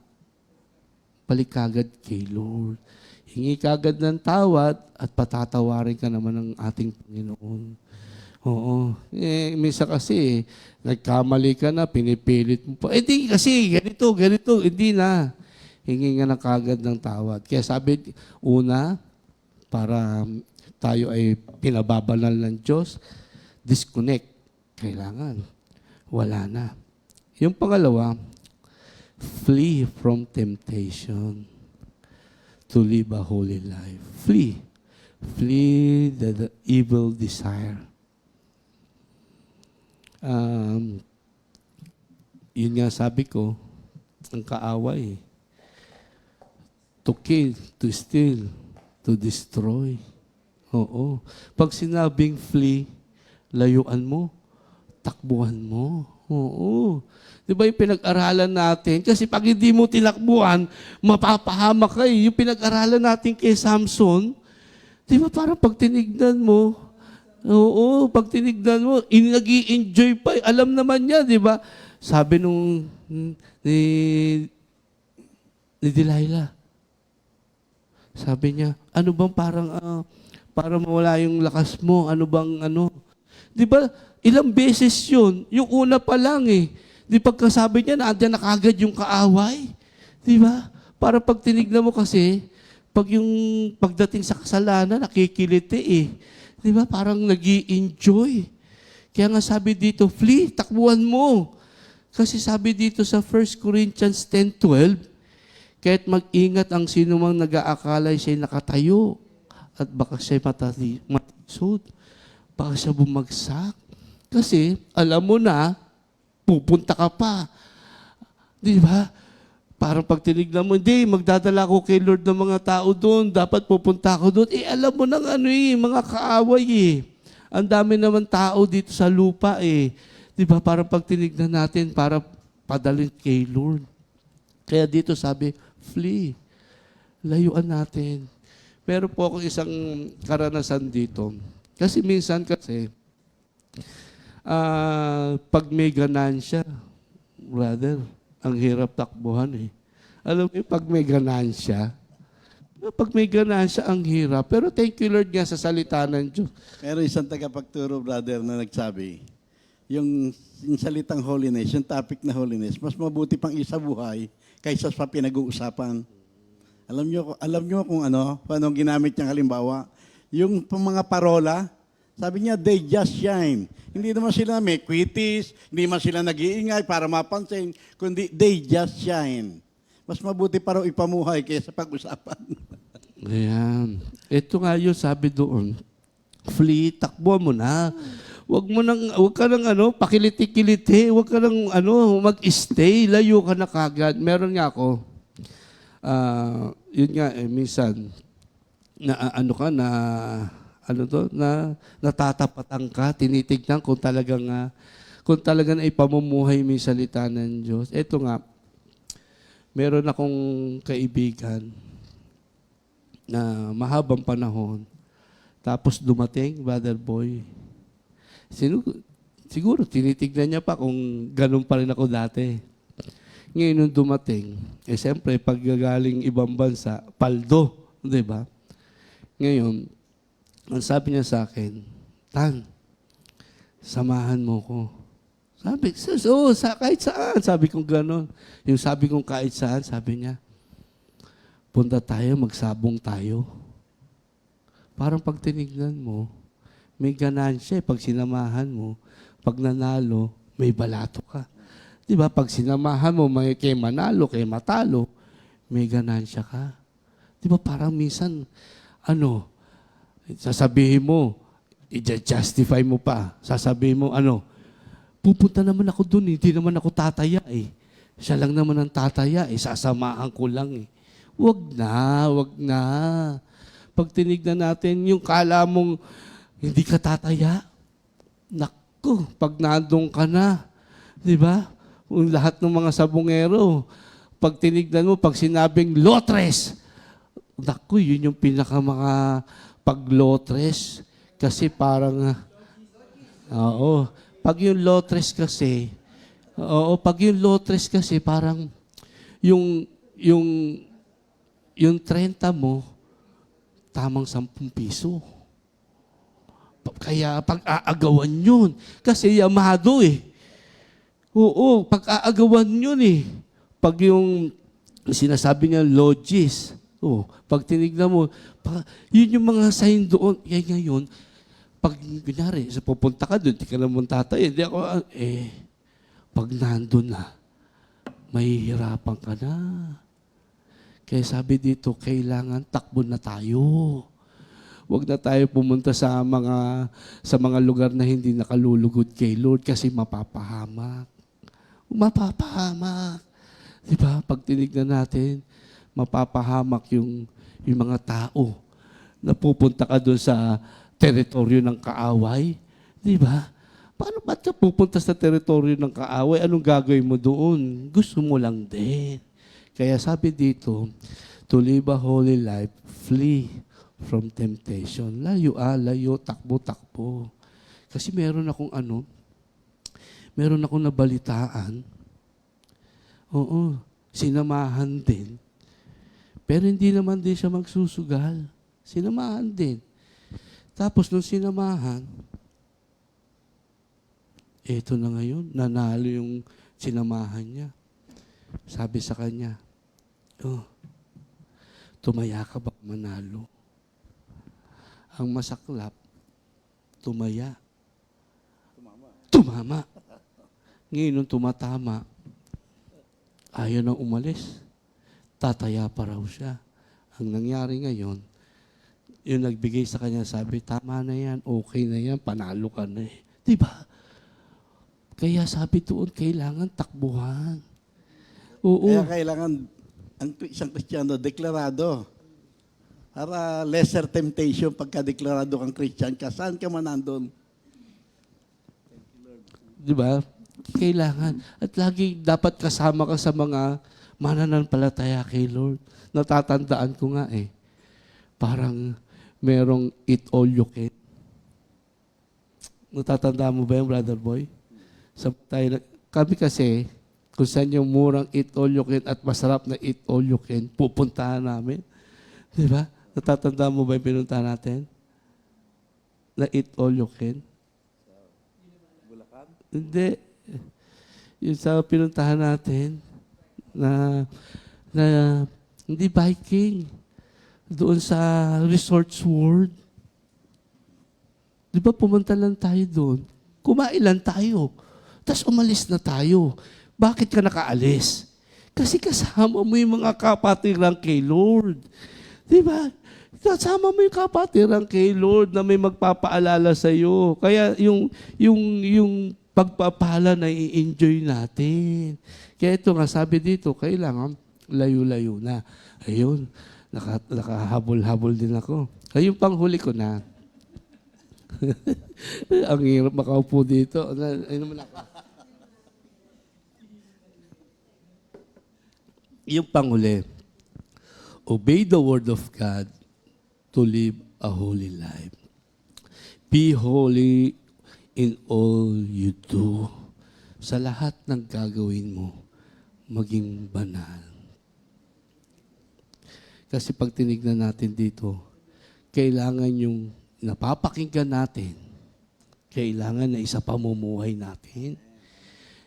Speaker 4: balik kagad kay Lord. Hingi kagad ng tawad at patatawarin ka naman ng ating Panginoon. Oo. Minsan kasi, nagkamali ka na, pinipilit mo pa. Di kasi, ganito, hindi na. Hingi nga na kagad ng tawad. Kaya sabi, una, para tayo ay pinababanal ng Diyos, disconnect. Kailangan. Wala na. Yung pangalawa, flee from temptation to live a holy life. Flee. Flee the evil desire. Yun nga sabi ko, ang kaaway, to kill, to steal, to destroy. Oo. Pag sinabing flee, layuan mo, takbuhan mo. Oo. Di ba yung pinag-aralan natin? Kasi pag hindi mo tinakbuhan, mapapahamak ka eh. Yung pinag-aralan natin kay Samson, di ba parang pag tinignan mo, oo, pag tinignan mo, nag-i-enjoy pa. Alam naman niya, di ba? Sabi nung ni Delilah, sabi niya, ano bang para mawala yung lakas mo, ano bang di ba, ilang beses yun, yung una pa lang eh. Di pagkasabi niya, nandiyan na kagad yung kaaway. Di ba? Para pag tinignan mo kasi, pagdating sa kasalanan, nakikiliti eh. Di ba? Parang nag-i-enjoy. Kaya nga sabi dito, flee, takbuhan mo. Kasi sabi dito sa 1 Corinthians 10:12, kaya't mag-ingat ang sino mang nag-aakalay siya'y nakatayo at baka siya'y matisod, baka siya bumagsak. Kasi alam mo na, pupunta ka pa. Di ba? Parang pag tinignan mo, hindi, magdadala ko kay Lord ng mga tao doon, dapat pupunta ako doon. Alam mo nang mga kaaway eh. Ang dami naman tao dito sa lupa eh. Di ba? Parang pag tinignan natin, para padalhin kay Lord. Kaya dito sabi, flee. Layuan natin. Pero po ako isang karanasan dito. Kasi minsan pag may ganansya, brother, ang hirap takbuhan eh. Alam mo, pag may ganansya, ang hirap. Pero thank you Lord nga sa salita ng Diyos.
Speaker 3: Pero isang tagapagturo, brother, na nagsabi, yung salitang holiness, yung topic na holiness, mas mabuti pang isa buhay kaysa sa pinag-uusapan. Alam nyo kung anong ginamit niyang halimbawa? Yung mga parola, sabi niya, they just shine. Hindi naman sila may quitis, hindi naman sila nag-iingay para mapansin, kundi they just shine. Mas mabuti pa raw ipamuhay kaysa pag-usapan.
Speaker 4: Ayan. Ito nga yun, sabi doon, flee, takbo mo na. Huwag ka nang pakiliti-kiliti, huwag ka nang mag-stay, layo ka na kagad. Meron nga ako, yun nga, minsan, natatapatan ka, tinitignan kung talagang ipamumuhay mo yung salita ng Diyos. Ito nga, meron akong kaibigan na mahabang panahon, tapos dumating, Brother Boy, Siguro tinitignan niya pa kung ganun pa rin ako dati. Ngayon nung dumating, siyempre pag gagaling ibang bansa, paldo, di ba? Ngayon, ang sabi niya sa akin, Tan, samahan mo ko. Sabi, kahit saan. Sabi kong gano'n. Yung sabi kong kahit saan, sabi niya, punta tayo, magsabong tayo. Parang pag tinignan mo, may ganansya pag sinamahan mo. Pag nanalo, may balato ka. Di ba? Pag sinamahan mo, may kay manalo, kay matalo, may ganansya ka. Di ba? Parang minsan, sasabihin mo, i-justify mo pa. Sasabihin mo, pupunta naman ako dun, hindi naman ako tataya eh. Siya lang naman ang tataya eh, sasamahan ko lang eh. Wag na. Pag tinignan natin, yung kala mong hindi ka tataya, naku, pag nandun ka na, di ba? Yung lahat ng mga sabongero, pag tinignan mo, pag sinabing lotres, naku, yun yung pinaka mga pag-lotres. Kasi parang, pag yung lotres kasi, parang yung 30 mo, tamang 10 piso. Kaya pag-aagawan yun. Kasi yamado eh. Oo, pag-aagawan yun eh. Pag yung sinasabi niya logis, pag tinignan mo, yun yung mga sign doon. Kaya ngayon, pag kunyari, pupunta ka doon, di ka naman tatay. Hindi ako, pag nandun na, mahihirapan ka na. Kaya sabi dito, kailangan takbo na tayo. Huwag na tayo pumunta sa mga lugar na hindi nakalulugod kay Lord kasi mapapahamak. Mapapahamak. Di ba? Pag tinignan natin, mapapahamak yung mga tao. Napupunta ka doon sa teritoryo ng kaaway. Di ba? Ba't ka pupunta sa teritoryo ng kaaway? Anong gagawin mo doon? Gusto mo lang din. Kaya sabi dito, to live a holy life, flee from temptation. Layo, takbo. Kasi meron akong nabalitaan. Oo, sinamahan din. Pero hindi naman din siya magsusugal. Sinamahan din. Tapos nung sinamahan, eto na ngayon, nanalo yung sinamahan niya. Sabi sa kanya, tumaya ka ba manalo? Ang masaklap, tumaya. Tumama. Ngayon, nung tumatama, ayaw nang umalis. Tataya pa raw siya. Ang nangyari ngayon, yung nagbigay sa kanya, sabi, tama na yan, okay na yan, panalo ka na eh. Diba? Kaya sabi doon, kailangan takbuhan. Oo.
Speaker 3: Kaya kailangan ang isang Kristiyano deklarado. Para lesser temptation pagka-deklarado kang Christian ka. Saan ka man nandun?
Speaker 4: Di ba? Kailangan. At lagi dapat kasama ka sa mga mananampalataya kay Lord. Natatandaan ko nga eh. Parang merong eat all you can. Natatandaan mo ba yung brother boy? Kami kasi, kung saan yung murang eat all you can at masarap na eat all you can, pupuntahan namin. Di ba? Natatandaan mo ba yung pinuntahan natin? Na eat all you can? Bulacan? Hindi. Yung sa pinuntahan natin, na hindi biking. Doon sa Resorts World. Di ba pumunta lang tayo doon? Kumain lang tayo. Tapos umalis na tayo. Bakit ka nakaalis? Kasi kasama mo yung mga kapatiran kay Lord. Di ba? Kasama mo yung kapatiran kay Lord na may magpapaalala sa iyo. Kaya yung pagpapala na i-enjoy natin. Kaya ito nga, sabi dito, kailangan layo-layo na. Ayun, nakahabol-habol din ako. Ayun panghuli ko na. Ang hirap makaupo dito. Ayun naman ako. Yung panghuli, obey the word of God to live a holy life. Be holy in all you do. Sa lahat ng gagawin mo, maging banal. Kasi pag tinignan natin dito, kailangan yung napapakinggan natin, kailangan na isa pamumuhay natin.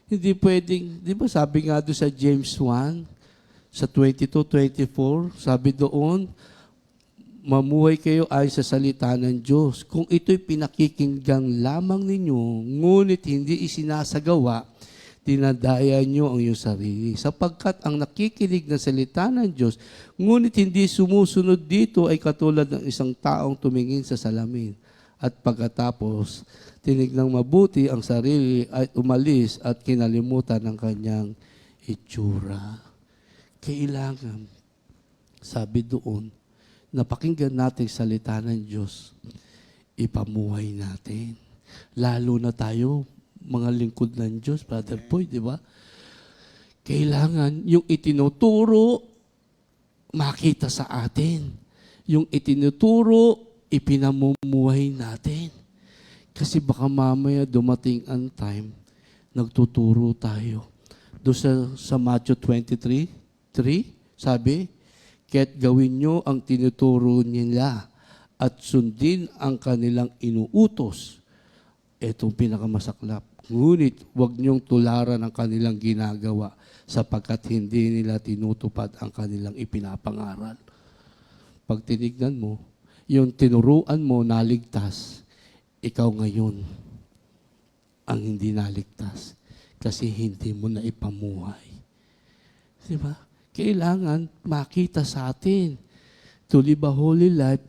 Speaker 4: Hindi pwedeng, di ba sabi nga doon sa James 1, sa 22-24, sabi doon, mamuhay kayo ayon sa salita ng Diyos. Kung ito'y pinakikinggan lamang ninyo, ngunit hindi isinasagawa, dinadaya nyo ang iyong sarili. Sapagkat ang nakikinig ng salita ng Diyos, ngunit hindi sumusunod dito ay katulad ng isang taong tumingin sa salamin. At pagkatapos, tinignan mabuti ang sarili at umalis at kinalimutan ng kanyang itsura. Kailangan, sabi doon, napakinggan natin salita ng Diyos, ipamuhay natin. Lalo na tayo, mga lingkod ng Diyos, Brother Boy, di ba? Kailangan yung itinuturo, makita sa atin. Yung itinuturo, ipinamumuhay natin. Kasi baka mamaya dumating ang time, nagtuturo tayo. Doon sa Matthew 23:3, sabi, kaya't gawin nyo ang tinuturo nila at sundin ang kanilang inuutos. Itong pinakamasaklap. Ngunit huwag niyong tularan ang kanilang ginagawa sapagkat hindi nila tinutupad ang kanilang ipinapangaral. Pag tinignan mo, yung tinuruan mo naligtas, ikaw ngayon ang hindi naligtas kasi hindi mo na ipamuhay. Diba? Kailangan makita sa atin to live a holy life,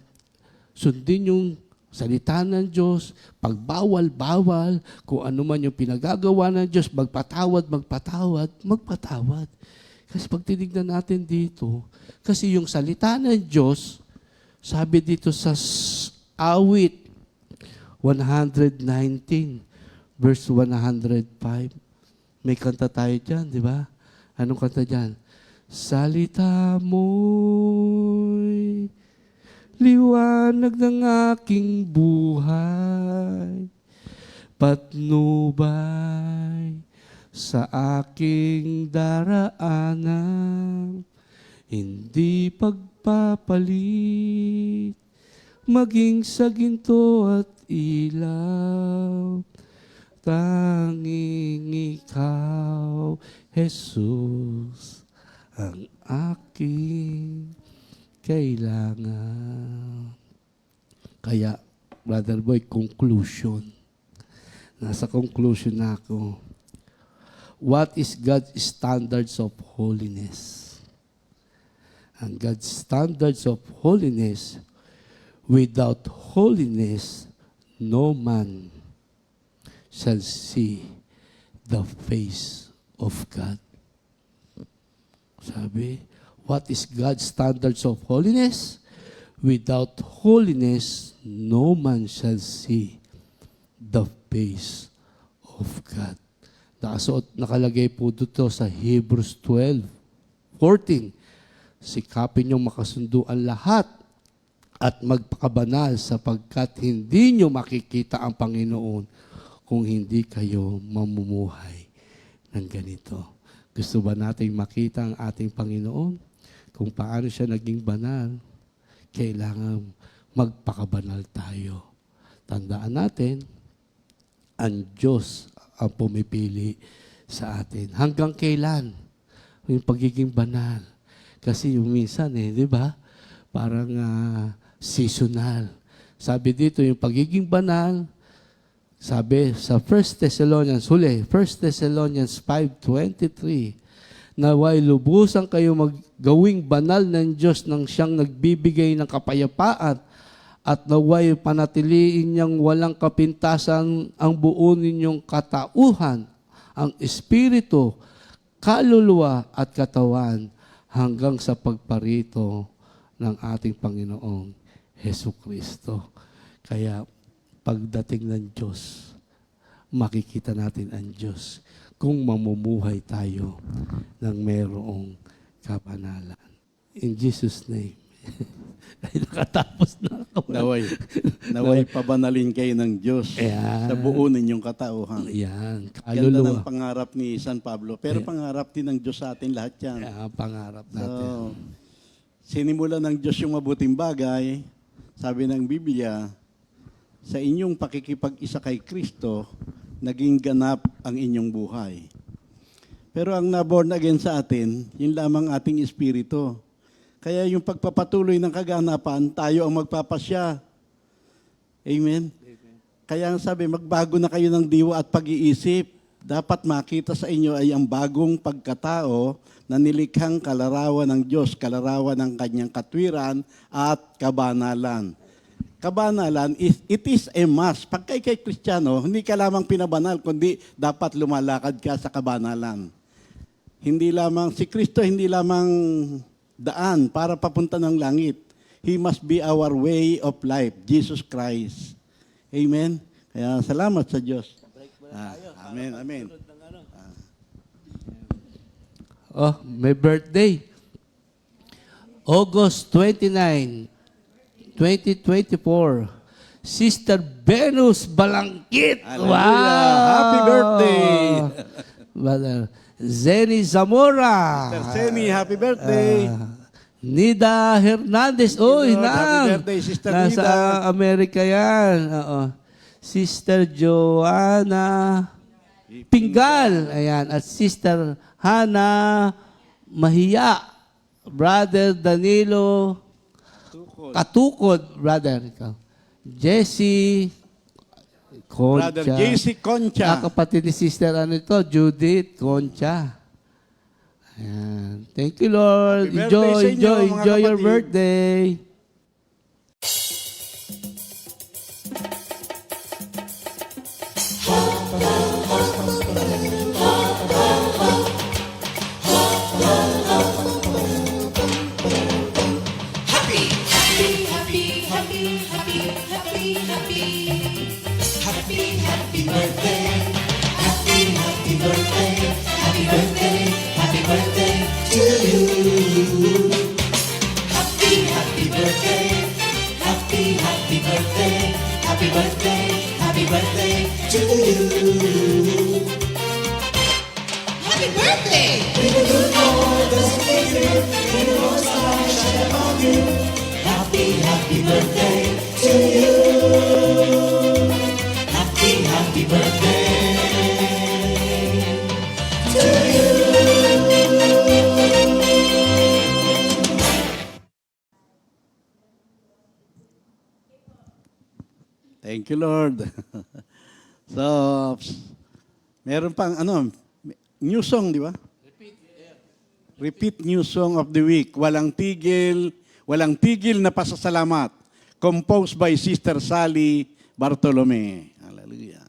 Speaker 4: sundin yung salita ng Diyos, pagbawal-bawal, kung ano man yung pinagagawa ng Diyos, magpatawad. Kasi pag tinignan natin dito, kasi yung salita ng Diyos, sabi dito sa awit 119, verse 105, may kanta tayo dyan, di ba? Anong kanta dyan? Salita mo'y liwanag ng aking buhay, patnubay sa aking daraanan, hindi pagpapalit, maging sa ginto at ilaw, tanging ikaw, Jesus, ang aking kailangan. Kaya, Brother Boy, conclusion. Nasa conclusion na ako. What is God's standards of holiness? And God's standards of holiness, without holiness, no man shall see the face of God. Sabi, what is God's standards of holiness? Without holiness, no man shall see the face of God. Nakalagay po dito sa Hebrews 12:14. Sikapin niyong makasunduan lahat at magpakabanal sapagkat hindi niyo makikita ang Panginoon kung hindi kayo mamumuhay ng ganito. Gusto ba nating makita ang ating Panginoon? Kung paano siya naging banal, kailangan magpakabanal tayo. Tandaan natin, ang Diyos ang pumipili sa atin. Hanggang kailan? Yung pagiging banal. Kasi yung minsan di ba? Parang seasonal. Sabi dito, yung pagiging banal, sabi sa 1 Thessalonians 5:23, naway lubusan kayo maggawing banal ng Diyos nang siyang nagbibigay ng kapayapaan at naway panatiliin niyang walang kapintasan ang buo ninyong katauhan, ang espiritu, kaluluwa at katawan hanggang sa pagparito ng ating Panginoong Hesukristo. Kaya pagdating ng Diyos, makikita natin ang Diyos kung mamumuhay tayo ng mayroong kapanalan. In Jesus' name. Ay, nakatapos na ako.
Speaker 3: naway pabanalin kayo ng Diyos
Speaker 4: Ayan.
Speaker 3: sa buo ninyong katauhan.
Speaker 4: Yan,
Speaker 3: Ganda ng
Speaker 4: kaluluwa.
Speaker 3: pangarap ni San Pablo. Pero pangarap din ng Diyos sa atin lahat yan.
Speaker 4: Kaya ang pangarap natin.
Speaker 3: So, sinimula ng Diyos yung mabuting bagay. Sabi ng Biblia, sa inyong pakikipag-isa kay Kristo, naging ganap ang inyong buhay. Pero ang na-born again sa atin, yun lamang ating espiritu. Kaya yung pagpapatuloy ng kaganapan, tayo ang magpapasya. Amen? Kaya ang sabi, magbago na kayo ng diwa at pag-iisip. Dapat makita sa inyo ay ang bagong pagkatao na nilikhang kalarawan ng Diyos, kalarawan ng kanyang katwiran at kabanalan. Kabanalan, it is a must. Pag kay Kristiyano, hindi ka lamang pinabanal, kundi dapat lumalakad ka sa kabanalan. Hindi lamang, si Kristo hindi lamang daan para papunta ng langit. He must be our way of life, Jesus Christ. Amen? Kaya salamat sa Diyos. Amen, amen.
Speaker 4: Oh, may birthday. August 29, 2024. Sister Venus Balangkit.
Speaker 3: Hallelujah. Happy birthday.
Speaker 4: Brother Zeni Zamora.
Speaker 3: Sister Seni, happy birthday.
Speaker 4: Nida Hernandez. Uy,
Speaker 3: Lord, happy
Speaker 4: nang.
Speaker 3: birthday, Sister
Speaker 4: Nasa
Speaker 3: Nida.
Speaker 4: Amerika yan. Oo. Sister Joanna Pinggal. Ayan. At Sister Hana Mahiya. Brother Danilo Katukod. Brother. Ikaw. Jesse Concha.
Speaker 3: Brother JC Concha.
Speaker 4: Kapatid ni Sister ano ito, Judith Concha. Ayan. Thank you, Lord.
Speaker 3: Happy birthday sa inyo, mga
Speaker 4: Enjoy your
Speaker 3: kapatid.
Speaker 4: birthday.
Speaker 1: Happy birthday! Happy birthday to you. Happy birthday to you.
Speaker 3: Thank you, Lord. So, meron pang new song, di ba? Repeat new song of the week. Walang tigil na pasasalamat. Composed by Sister Sally Bartolome. Hallelujah.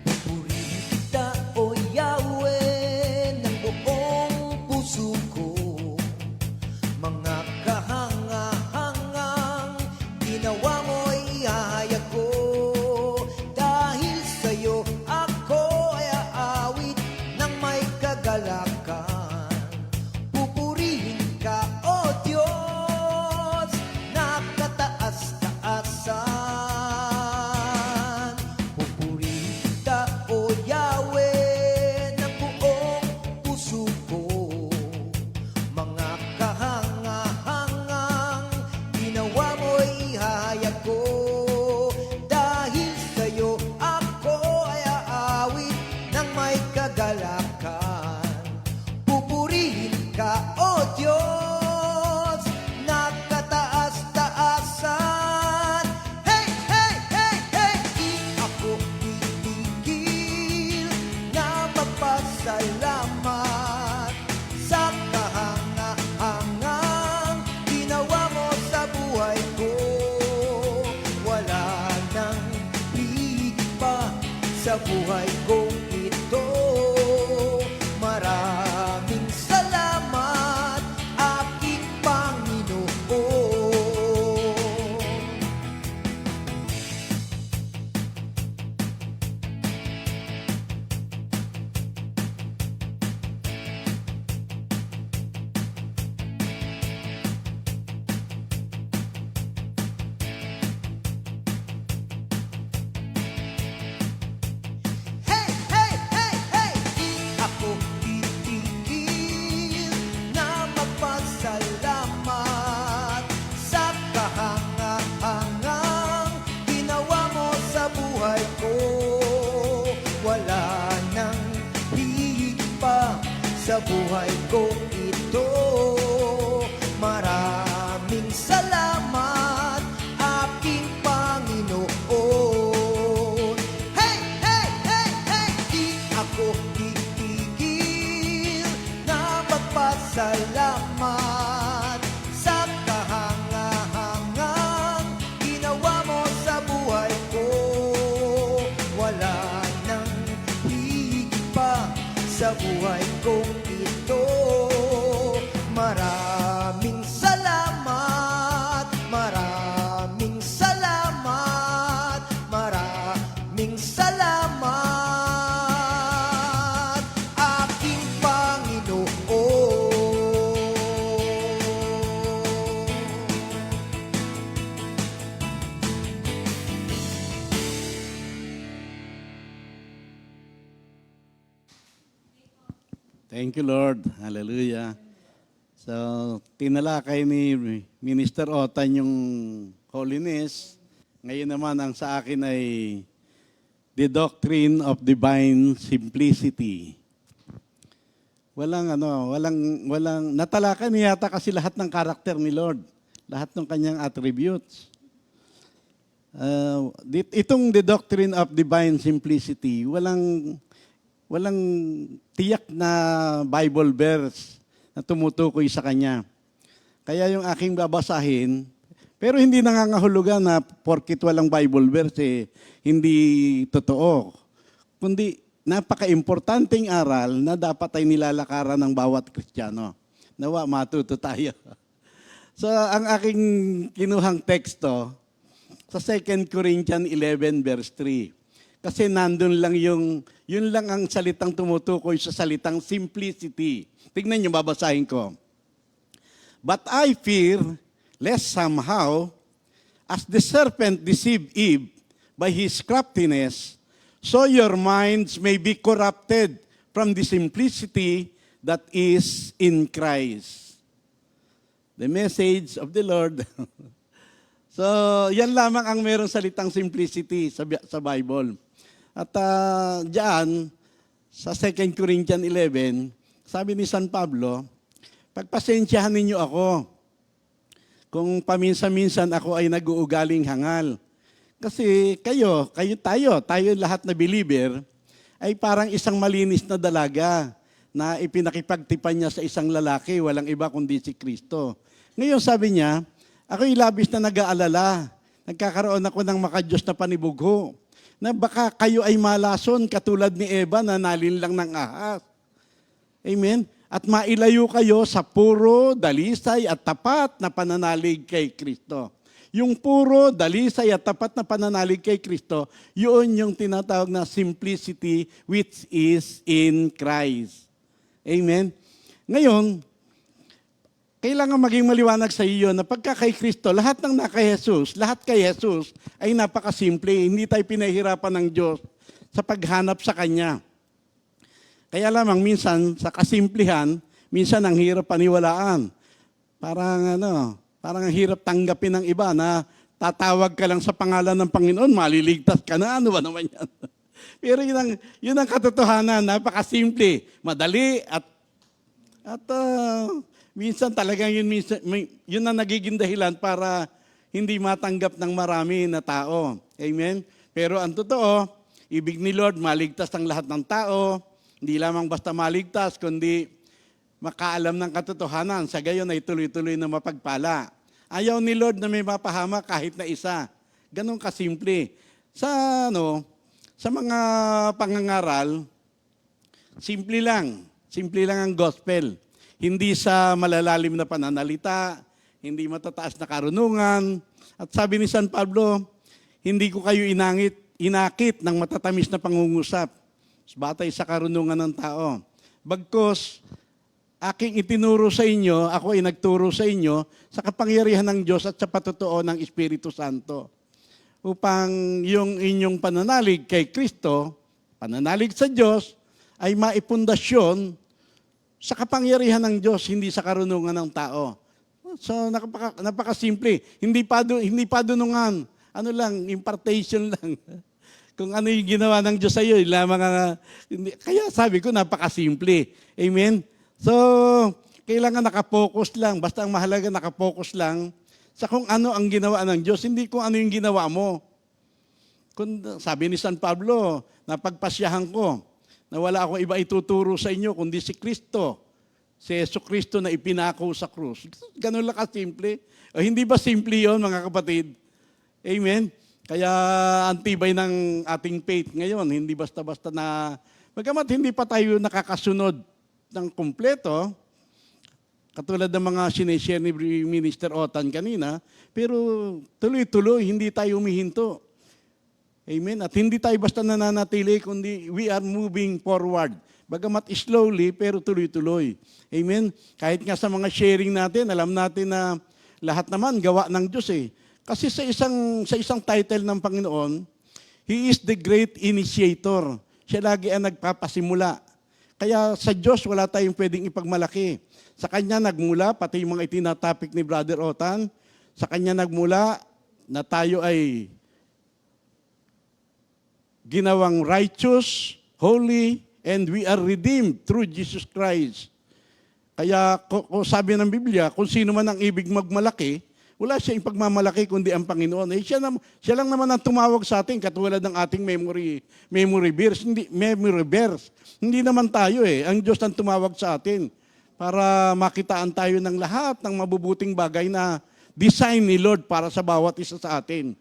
Speaker 1: Purihin kita, O Yahweh, ng buong puso ko. Mga kahanga-hangang ginawa mo'y ihahayag ko. Dahil sa'yo ako ay aawit ng may kagalakan. Pupurihin ka, O Diyos, na kataas-taasan. Pupurihin kita, O Yahweh, ng buong puso ko. Mga kahanga-hangang ginawa mo'y ihahayag ko. Dahil sa'yo ako ay aawit ng may kagalakan. Pupurihin ka, O Diyos, na kataas-taasan. Hey, hey, hey, hey! Di ako titigil na magpasalamat sa kahanga-hangang ginawa mo sa buhay ko. Wala nang higit pa sa buhay kong ito. Maraming salamat, aking Panginoon.
Speaker 5: buhay kong ito. Maraming salamat, aking Panginoon. Hey, hey, hey, hey! Di ako titigil na magpasalamat sa kahangahangang ginawa mo sa buhay ko. Wala nang higit pa sa buhay kong ito. Maraming salamat, maraming salamat, maraming salamat, aking Panginoon.
Speaker 3: Thank you, Lord. Hallelujah. So, tinalakay ni Minister Otan yung holiness. Ngayon naman, ang sa akin ay the doctrine of divine simplicity. Walang natalakay niya yata kasi lahat ng karakter ni Lord. Lahat ng kanyang attributes. Itong the doctrine of divine simplicity, walang tiyak na Bible verse na tumutukoy sa kanya. Kaya yung aking babasahin, pero hindi nangangahulugan na porkit walang Bible verse, hindi totoo. Kundi napaka-importanting aral na dapat ay nilalakaran ng bawat Kristiyano. Nawa, matuto tayo. So, ang aking kinuhang teksto, sa 2 Corinthians 11 verse 3. Kasi nandun lang yun lang ang salitang tumutukoy sa salitang simplicity. Tignan niyo, babasahin ko. But I fear, lest somehow, as the serpent deceived Eve by his craftiness, so your minds may be corrupted from the simplicity that is in Christ. The message of the Lord. So, yan lamang ang merong salitang simplicity sa Bible. At diyan, sa 2 Corinthians 11, sabi ni San Pablo, pagpasensyahan ninyo ako kung paminsan-minsan ako ay nag-uugaling hangal. Kasi tayo lahat na believer, ay parang isang malinis na dalaga na ipinakipagtipan niya sa isang lalaki, walang iba kundi si Kristo. Ngayon sabi niya, ako'y labis na nag-aalala, nagkakaroon ako ng makadiyos na panibugho, na baka kayo ay malason katulad ni Eva na nalinlang ng ahas. Amen? At mailayo kayo sa puro, dalisay at tapat na pananalig kay Kristo. Yung puro, dalisay at tapat na pananalig kay Kristo, yun yung tinatawag na simplicity which is in Christ. Amen? Ngayon, kailangan maging maliwanag sa iyo na pagka kay Kristo, lahat ng kay Jesus ay napakasimple. Hindi tayo pinahirapan ng Diyos sa paghanap sa Kanya. Kaya lamang minsan sa kasimplihan, minsan ang hirap paniwalaan. Parang ang hirap tanggapin ng iba na tatawag ka lang sa pangalan ng Panginoon, maliligtas ka na, ano ba naman yan? Pero yun ang katotohanan, napakasimple, madali at minsan talagang yun ang nagiging dahilan para hindi matanggap ng marami na tao. Amen? Pero ang totoo, ibig ni Lord, maligtas ang lahat ng tao. Hindi lamang basta maligtas, kundi makaalam ng katotohanan. Sa gayon ay tuloy-tuloy na mapagpala. Ayaw ni Lord na may mapahama kahit na isa. Ganon kasimple. Sa mga pangangaral, simple lang. Simple lang ang gospel. Hindi sa malalalim na pananalita, hindi matataas na karunungan. At sabi ni San Pablo, hindi ko kayo inakit ng matatamis na pangungusap, batay sa karunungan ng tao. Bagkus, aking itinuro sa inyo, ako ay nagturo sa inyo, sa kapangyarihan ng Diyos at sa patotoo ng Espiritu Santo. Upang yung inyong pananalig kay Kristo, pananalig sa Diyos, ay maipundasyon sa kapangyarihan ng Diyos, hindi sa karunungan ng tao. So, napakasimple. Hindi pa dunungan. Ano lang, impartation lang. Kung ano yung ginawa ng Diyos sa iyo, kaya sabi ko, napakasimple. Amen? So, kailangan nakapokus lang. Basta ang mahalaga nakapokus lang sa kung ano ang ginawa ng Diyos, hindi kung ano yung ginawa mo. Sabi ni San Pablo, napagpasyahan ko na wala akong iba ituturo sa inyo kundi si Kristo. Si Yesu Kristo na ipinako sa krus. Ganun lang kasimple. O, hindi ba simple yon mga kapatid? Amen? Kaya antibay ng ating faith ngayon, hindi basta-basta na, bagamat hindi pa tayo nakakasunod ng kumpleto, katulad ng mga sinishare ni Minister Otan kanina, pero tuloy-tuloy, hindi tayo humihinto. Amen? At hindi tayo basta nananatili, kundi we are moving forward. Bagamat slowly, pero tuloy-tuloy. Amen? Kahit nga sa mga sharing natin, alam natin na lahat naman gawa ng Diyos eh. Kasi sa isang title ng Panginoon, He is the great initiator. Siya lagi ang nagpapasimula. Kaya sa Diyos, wala tayong pwedeng ipagmalaki. Sa Kanya nagmula, pati yung mga itinatopic ni Brother Otan, sa Kanya nagmula na tayo ay ginawang righteous, holy, and we are redeemed through Jesus Christ. Kaya kung sabi ng Biblia, kung sino man ang ibig magmalaki, wala siya ipagmamalaki kundi ang Panginoon. Eh, siya lang naman ang tumawag sa atin, katulad ng ating memory verse. Hindi naman tayo eh. Ang Diyos ang tumawag sa atin para makitaan tayo ng lahat ng mabubuting bagay na design ni Lord para sa bawat isa sa atin.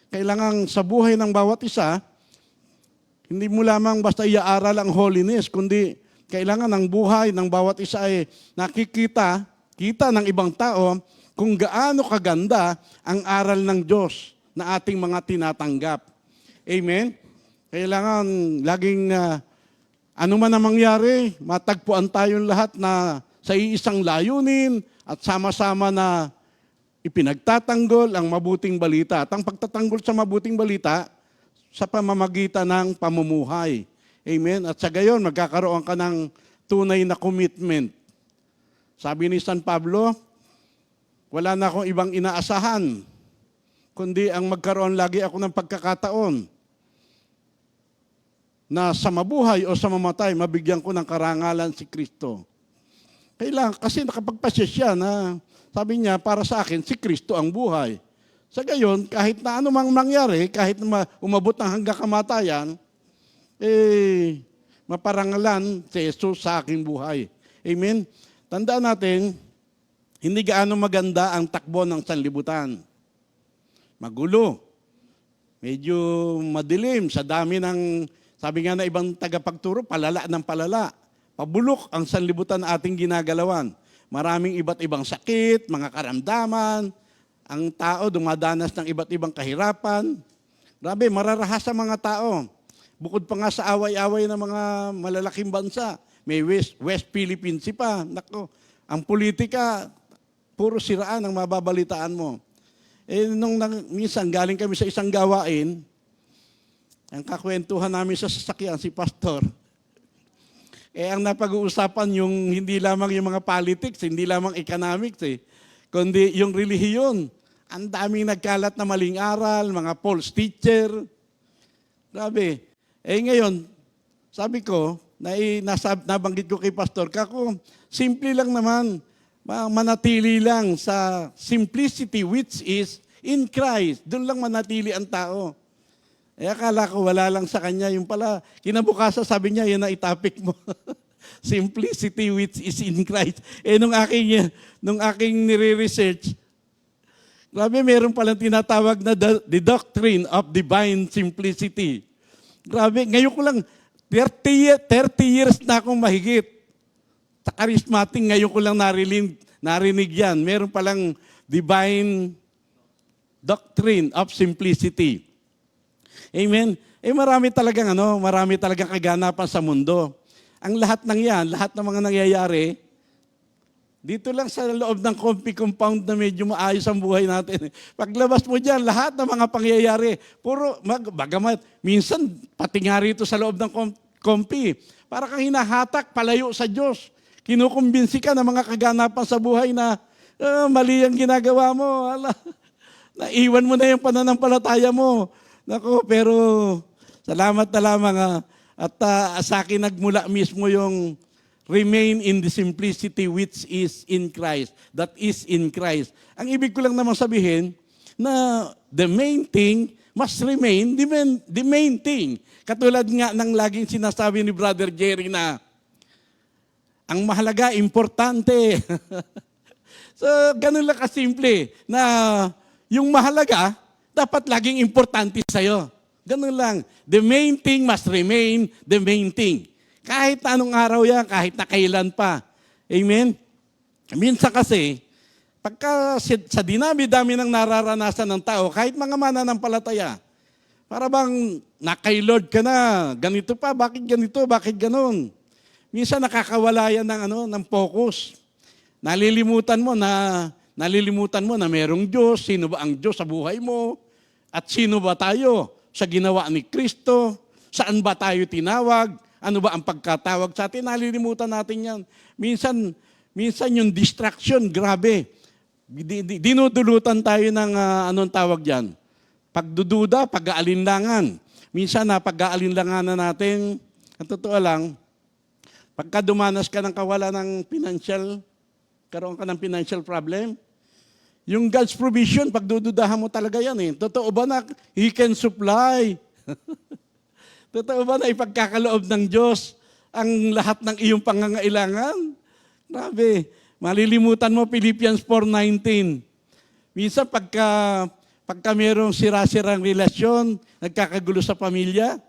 Speaker 3: Kailangan sa buhay ng bawat isa, hindi mo lamang basta iaaral ang holiness, kundi kailangan ang buhay ng bawat isa ay kita ng ibang tao kung gaano kaganda ang aral ng Diyos na ating mga tinatanggap. Amen? Kailangan laging ano man ang mangyari, matagpuan tayong lahat na sa iisang layunin at sama-sama na ipinagtatanggol ang mabuting balita. At ang pagtatanggol sa mabuting balita, sa pamamagitan ng pamumuhay. Amen? At sa gayon, magkakaroon ka ng tunay na commitment. Sabi ni San Pablo, wala na akong ibang inaasahan, kundi ang magkaroon lagi ako ng pagkakataon na sa mabuhay o sa mamatay, mabigyan ko ng karangalan si Kristo. Kailangan, kasi nakapagpasya siya na, sabi niya, para sa akin, si Kristo ang buhay. Sa gayon, kahit na ano mang mangyari, kahit na umabot ng hanggang kamatayan, maparangalan si Jesus sa aking buhay. Amen? Tandaan natin, hindi gaano maganda ang takbo ng sanlibutan. Magulo. Medyo madilim sa dami ng, sabi nga na ibang tagapagturo, palala ng palala. Pabulok ang sanlibutan na ating ginagalawan. Maraming iba't ibang sakit, mga karamdaman, ang tao dumadanas ng iba't ibang kahirapan. Grabe, mararahas sa mga tao. Bukod pa nga sa away-away ng mga malalaking bansa, may West Philippine Sea pa. Nako, ang politika, puro siraan ang mababalitaan mo. Minsan galing kami sa isang gawain, ang kakwentuhan namin sa sasakyan, si Pastor, ang napag-uusapan yung hindi lamang yung mga politics, hindi lamang economics kundi yung relihiyon. Ang daming nagkalat na maling aral, mga false teacher. Grabe. Ngayon, sabi ko, nabanggit ko kay Pastor, kako, simple lang naman, manatili lang sa simplicity which is in Christ. Doon lang manatili ang tao. Akala ko wala lang sa kanya. Yung pala, kinabukasan sabi niya, yan na itapik mo. Simplicity which is in Christ. Nung aking nire-research, grabe, meron palang tinatawag na the doctrine of divine simplicity. Grabe, ngayon ko lang, 30 years na akong mahigit. Sa charismatic, ngayon ko lang narinig yan. Meron palang divine doctrine of simplicity. Amen? Marami talagang kaganapan sa mundo. Ang lahat ng yan, lahat ng mga nangyayari, dito lang sa loob ng Comfy Compound na medyo maayos ang buhay natin. Paglabas mo dyan, lahat ng mga pangyayari, bagamat, minsan pati nga rito sa loob ng Comfy, para kang hinahatak palayo sa Diyos. Kinukumbinsi ka ng mga kaganapan sa buhay na mali ang ginagawa mo. Naiwan mo na yung pananampalataya mo. Nako, pero salamat na lamang at sa akin nagmula mismo yung remain in the simplicity which is in Christ. That is in Christ. Ang ibig ko lang naman sabihin na the main thing must remain the main thing. Katulad nga ng laging sinasabi ni Brother Jerry na ang mahalaga, importante. So, ganun lang kasimple na yung mahalaga, dapat laging importante sa'yo. Ganun lang. The main thing must remain the main thing. Kahit anong araw yan, kahit na kailan pa. Amen? Minsan kasi, pagka sa dinami-dami ng nararanasan ng tao, kahit mga mananampalataya, para bang nakay Lord ka na, ganito pa, bakit ganito, bakit ganon? Minsan nakakawala yan ng focus. Nalilimutan mo na merong Diyos, sino ba ang Diyos sa buhay mo, at sino ba tayo sa ginawa ni Kristo, saan ba tayo tinawag, ano ba ang pagkatawag sa atin, nalilimutan natin yan. Minsan yung distraction, grabe. Dinudulutan tayo ng anong tawag dyan? Pagdududa, pag-aalinlangan. Minsan pag-aalinlangan na natin, ang totoo lang, pagka dumanas ka ng kawalan ng karoon ka ng financial problem, yung God's provision, pagdududahan mo talaga yan eh. Totoo ba na He can supply? Totoo ba na ipagkakaloob ng Diyos ang lahat ng iyong pangangailangan? Grabe. Malilimutan mo Philippians 4:19. Minsan pagka mayroong sira-sirang relasyon, nagkakagulo sa pamilya,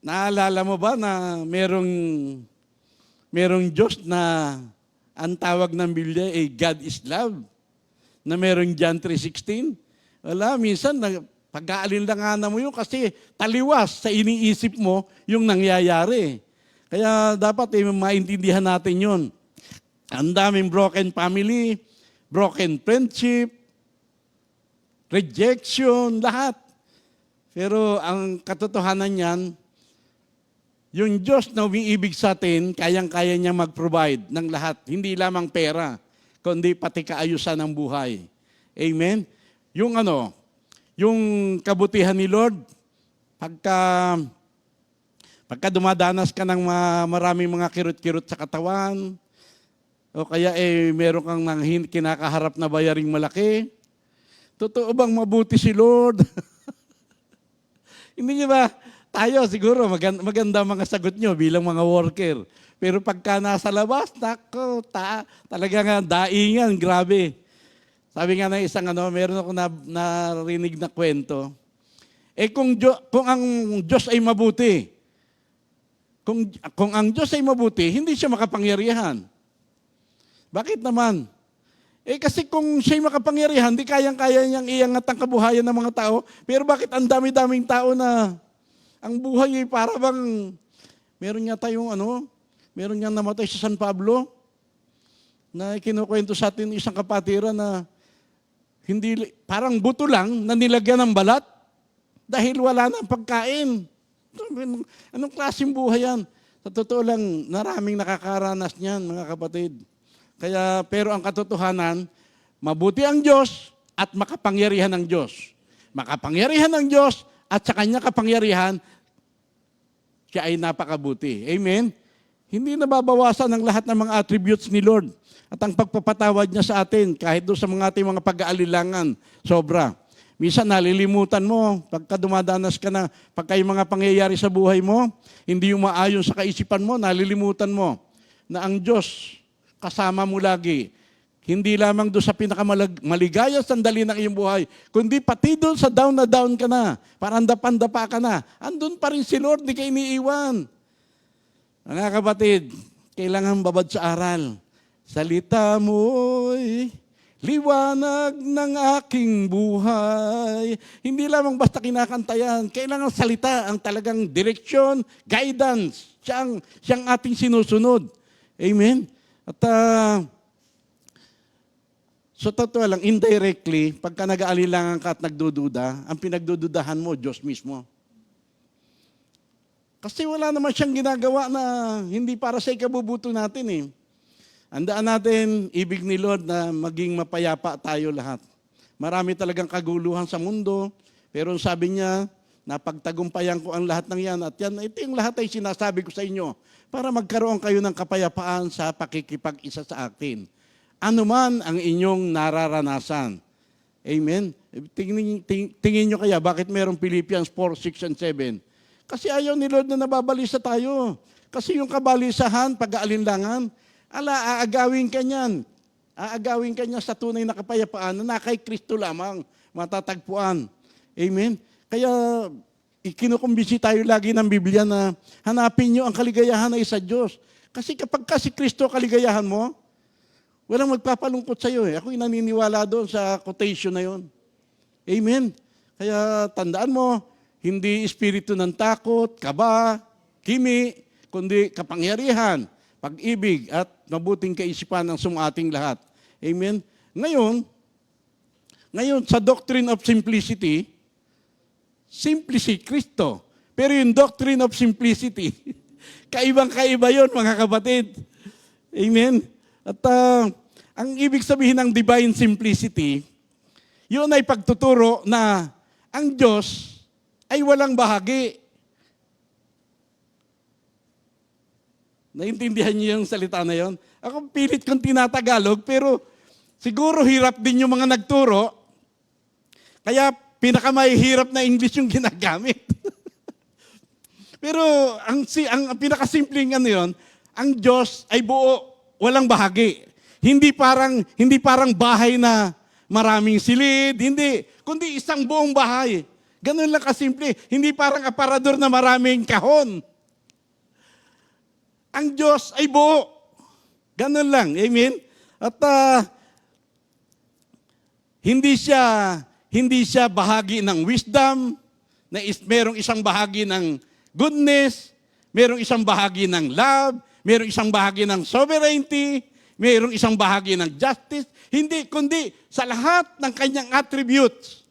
Speaker 3: naalala mo ba na merong Diyos na ang tawag ng Biblia ay God is love? Na merong John 3:16? Wala, minsan pag-aalinlanganan mo yun kasi taliwas sa iniisip mo yung nangyayari. Kaya dapat maintindihan natin yun. Ang daming broken family, broken friendship, rejection, lahat. Pero ang katotohanan niyan, yung Diyos na umiibig sa atin, kayang-kaya niya mag-provide ng lahat. Hindi lamang pera, kundi pati kaayusan ng buhay. Amen? Yung kabutihan ni Lord, pagka dumadanas ka ng maraming mga kirot-kirot sa katawan, o kaya meron kang kinakaharap na bayaring malaki, totoo bang mabuti si Lord? Hindi niyo ba? Tayo siguro, maganda mga sagot nyo bilang mga worker. Pero pagka nasa labas, talaga nga daingan, grabe. Sabi nga ng isang meron ako narinig na kwento. Kung ang Diyos ay mabuti, kung ang Diyos ay mabuti, hindi siya makapangyarihan. Bakit naman? Kasi kung siya'y makapangyarihan, di kayang-kaya niyang iangat ang kabuhayan ng mga tao. Pero bakit ang dami-daming tao na ang buhay ay para bang meron nga tayong meron nga namatay sa San Pablo na kinukwento sa atin isang kapatiran na parang buto lang na nilagyan ng balat dahil wala nang pagkain. Anong klaseng buhay yan? Sa totoo lang, maraming nakakaranas niyan, mga kapatid. Pero ang katotohanan, mabuti ang Diyos at makapangyarihan ng Diyos. Makapangyarihan ng Diyos at sa Kanya kapangyarihan, siya ay napakabuti. Amen? Hindi nababawasan ang lahat ng mga attributes ni Lord. At ang pagpapatawad niya sa atin, kahit doon sa ating mga pag-aalilangan, sobra. Minsan nalilimutan mo, pagka dumadanas ka na, pagka yung mga pangyayari sa buhay mo, hindi yung maayon sa kaisipan mo, nalilimutan mo na ang Diyos kasama mo lagi. Hindi lamang doon sa pinakamaligaya sandali ng iyong buhay, kundi pati doon sa down na down ka na, parang dapa ka na, andun pa rin si Lord, di ka iniiwan. Mga kapatid, kailangan babad sa aral. Salita mo'y liwanag ng aking buhay. Hindi lamang basta kinakanta yan. Kailangan salita ang talagang direksyon, guidance. Siyang ating sinusunod. Amen? At so totoo lang, indirectly, pagka nag-aalilangan ka at nagdududa, ang pinagdududahan mo, Diyos mismo. Kasi wala naman siyang ginagawa na hindi para sa ikabubuto natin eh. Andaan natin, ibig ni Lord na maging mapayapa tayo lahat. Marami talagang kaguluhan sa mundo, pero sabi niya, Napagtagumpayan ko ang lahat ng yan. At ito yung lahat ay sinasabi ko sa inyo para magkaroon kayo ng kapayapaan sa pakikipag-isa sa akin. Ano man ang inyong nararanasan. Amen? Tingin nyo kaya, bakit merong Philippians 4, 6, and 7? Kasi ayaw ni Lord na nababalisa tayo. Kasi yung kabalisahan, pag-aalinlangan, aagawin ka niyan. Aagawin ka niya sa tunay na kapayapaan na kay Kristo lamang matatagpuan. Amen? Kaya ikinukumbisi tayo lagi ng Biblia na hanapin nyo ang kaligayahan ay sa Diyos. Kasi kapag si Kristo kaligayahan mo, walang magpapalungkot sa iyo. Ako'y naniniwala doon sa quotation na yon. Amen? Kaya tandaan mo, hindi espiritu ng takot, kaba, kimi, kundi kapangyarihan, pag-ibig, at mabuting kaisipan ng sumating lahat. Amen? Ngayon, sa doctrine of simplicity, simple si Kristo. Pero yung doctrine of simplicity, kaibang-kaiba yon mga kapatid. Amen? At ang ibig sabihin ng divine simplicity, yun ay pagtuturo na ang Diyos ay walang bahagi. Naintindihan niyo yung salita na yon? Ako pilit kong tinatagalog, pero siguro hirap din yung mga nagturo. Kaya pinakamahihirap na English yung ginagamit. Pero ang pinakasimpleng ano yon, ang Diyos ay buo, walang bahagi. Hindi parang bahay na maraming silid, hindi, kundi isang buong bahay. Ganun lang kasimple. Hindi parang aparador na maraming kahon. Ang Diyos ay buo. Ganun lang. Amen? At hindi siya bahagi ng wisdom, merong isang bahagi ng goodness, merong isang bahagi ng love, merong isang bahagi ng sovereignty, merong isang bahagi ng justice. Hindi, kundi sa lahat ng kanyang attributes.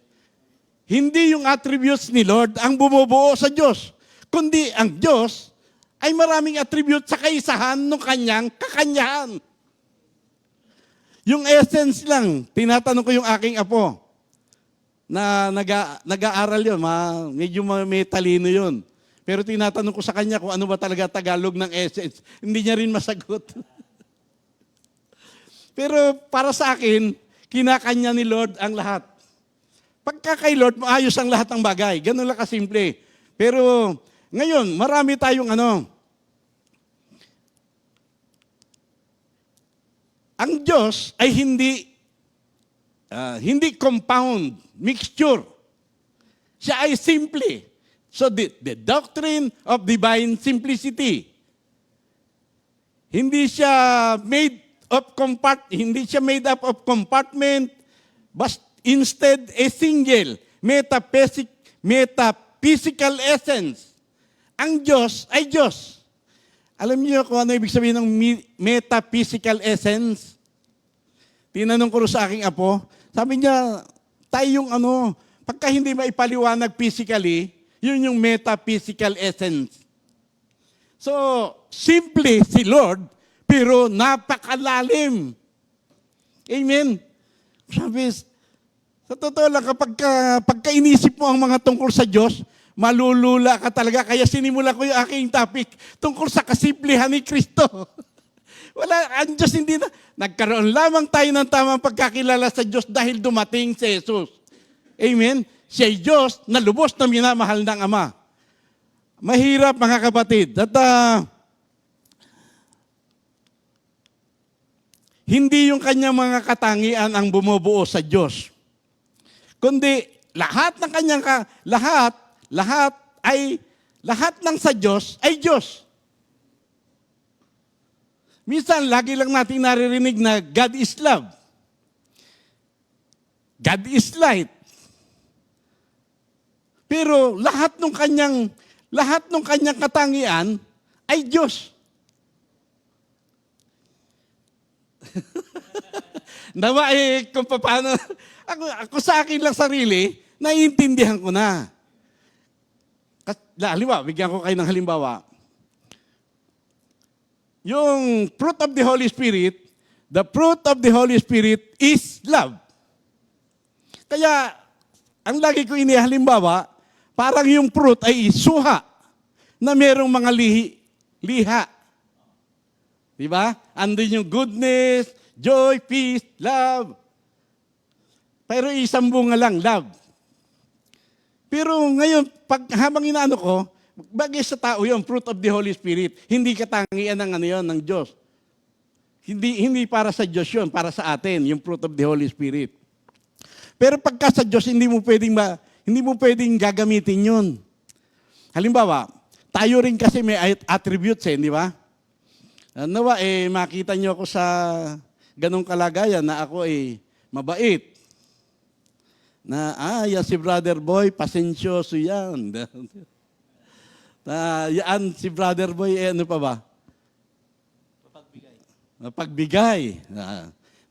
Speaker 3: Hindi yung attributes ni Lord ang bumubuo sa Diyos, kundi ang Diyos ay maraming attributes sa kaisahan ng kanyang kakanyahan. Yung essence lang, tinatanong ko yung aking apo, na nag-aaral yun, medyo may talino yun. Pero tinatanong ko sa kanya kung ano ba talaga Tagalog ng essence. Hindi niya rin masagot. Pero para sa akin, kinakanya ni Lord ang lahat. Pagka kay Lord, maayos ang lahat ng bagay. Ganun lang kasimple. Pero ngayon, marami tayong ang Diyos ay hindi compound, mixture. Siya ay simple. So the doctrine of divine simplicity. Hindi siya made up of compartment, but instead a single metaphysical essence. Ang Diyos ay Diyos. Alam niyo kung ano ibig sabihin ng metaphysical essence? Tinanong ko sa aking apo, sabi niya, tayong pagka hindi maipaliwanag physically, yun yung metaphysical essence. So, simple si Lord, pero napakalalim. Amen? Sabi, sa totoo lang, pagka inisip mo ang mga tungkol sa Diyos, malulula ka talaga. Kaya sinimula ko yung aking topic tungkol sa kasimplihan ni Kristo. Wala, ang Diyos hindi na. Nagkaroon lamang tayo ng tamang pagkakilala sa Diyos dahil dumating si Jesus. Amen? Siya'y Diyos na lubos na minamahal ng Ama. Mahirap mga kapatid. At hindi yung kanyang mga katangian ang bumubuo sa Diyos. Kundi lahat ng kanyang lahat ng sa Diyos ay Diyos. Minsan, lagi lang natin naririnig na God is love. God is light. Pero lahat ng kanyang katangian ay Diyos. Nawa kung paano, ako sa akin lang sarili, naiintindihan ko na. Halimbawa, bigyan ko kayo ng halimbawa. Yung fruit of the Holy Spirit, the fruit of the Holy Spirit is love. Kaya, ang lagi ko inihalimbawa, parang yung fruit ay suha na merong mga liha. Di ba? Andun yung goodness, joy, peace, love. Pero isang bunga lang, love. Pero ngayon, habang inaano ko, bagay sa tao yun, fruit of the Holy Spirit. Hindi katangian ng ano yun, ng Diyos. Hindi para sa Diyos yun, para sa atin, yung fruit of the Holy Spirit. Pero pagka sa Diyos, hindi mo pwedeng gagamitin yun. Halimbawa, tayo rin kasi may attributes di ba? Nawa, makita nyo ako sa ganong kalagayan na ako mabait. Na, yan si Brother Boy, pasensyoso yan. Yan si Brother Boy, ano pa ba? Mapagbigay.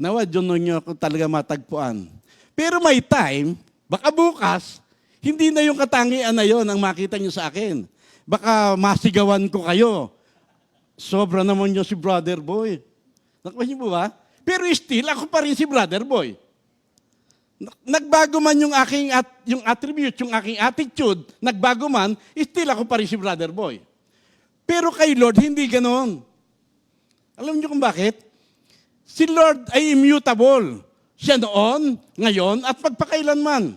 Speaker 3: Nawa, dyan nyo ako talaga matagpuan. Pero may time, baka bukas, hindi na yung katangian na yon ang makita nyo sa akin. Baka masigawan ko kayo. Sobra naman nyo si Brother Boy. Nakuha niyo po ba? Pero still, ako pa rin si Brother Boy. Nagbago man yung aking yung attribute, yung aking attitude, nagbago man, still ako pa rin si Brother Boy. Pero kay Lord, hindi ganoon. Alam niyo kung bakit? Si Lord ay immutable. Siya noon, ngayon, at magpakailanman.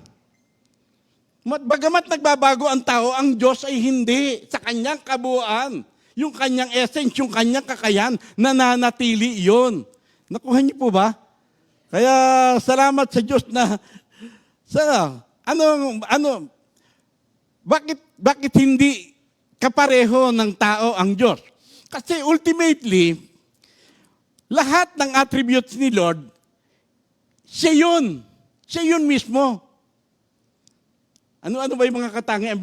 Speaker 3: Bagamat nagbabago ang tao, ang Diyos ay hindi. Sa kanyang kabuuan, yung kanyang essence, yung kanyang kakayan, nananatili yun. Nakuha niyo po ba? Kaya salamat sa Diyos na bakit hindi kapareho ng tao ang Diyos? Kasi ultimately, lahat ng attributes ni Lord, siya yun. Siya yun mismo. Ano ba yung mga katangian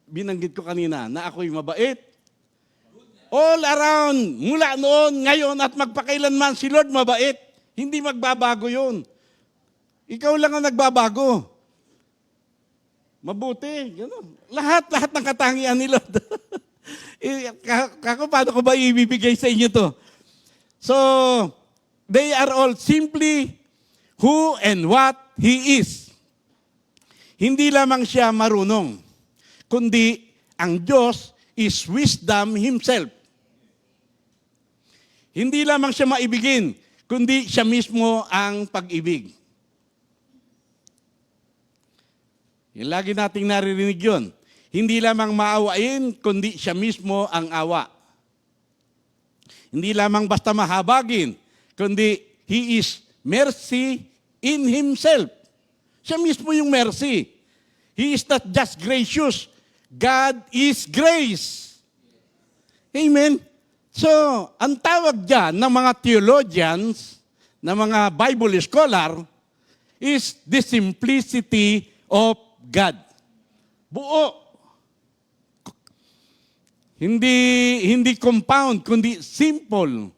Speaker 3: binanggit ko kanina? Na ako'y mabait. All around, mula noon, ngayon, at magpakailanman, si Lord mabait. Hindi magbabago yun. Ikaw lang ang nagbabago. Mabuti. Ganun. Lahat ng katangian ni Lord. Paano ko ba ibibigay sa inyo to? So, they are all simply who and what He is. Hindi lamang siya marunong, kundi ang Diyos is wisdom Himself. Hindi lamang siya maibigin, kundi siya mismo ang pag-ibig. Yung lagi nating naririnig yun. Hindi lamang maawain, kundi siya mismo ang awa. Hindi lamang basta mahabagin, kundi He is mercy in Himself. Siya mismo yung mercy. He is not just gracious. God is grace. Amen? So, ang tawag dyan ng mga theologians, ng mga Bible scholar, is the simplicity of God. Buo. Hindi compound, kundi simple.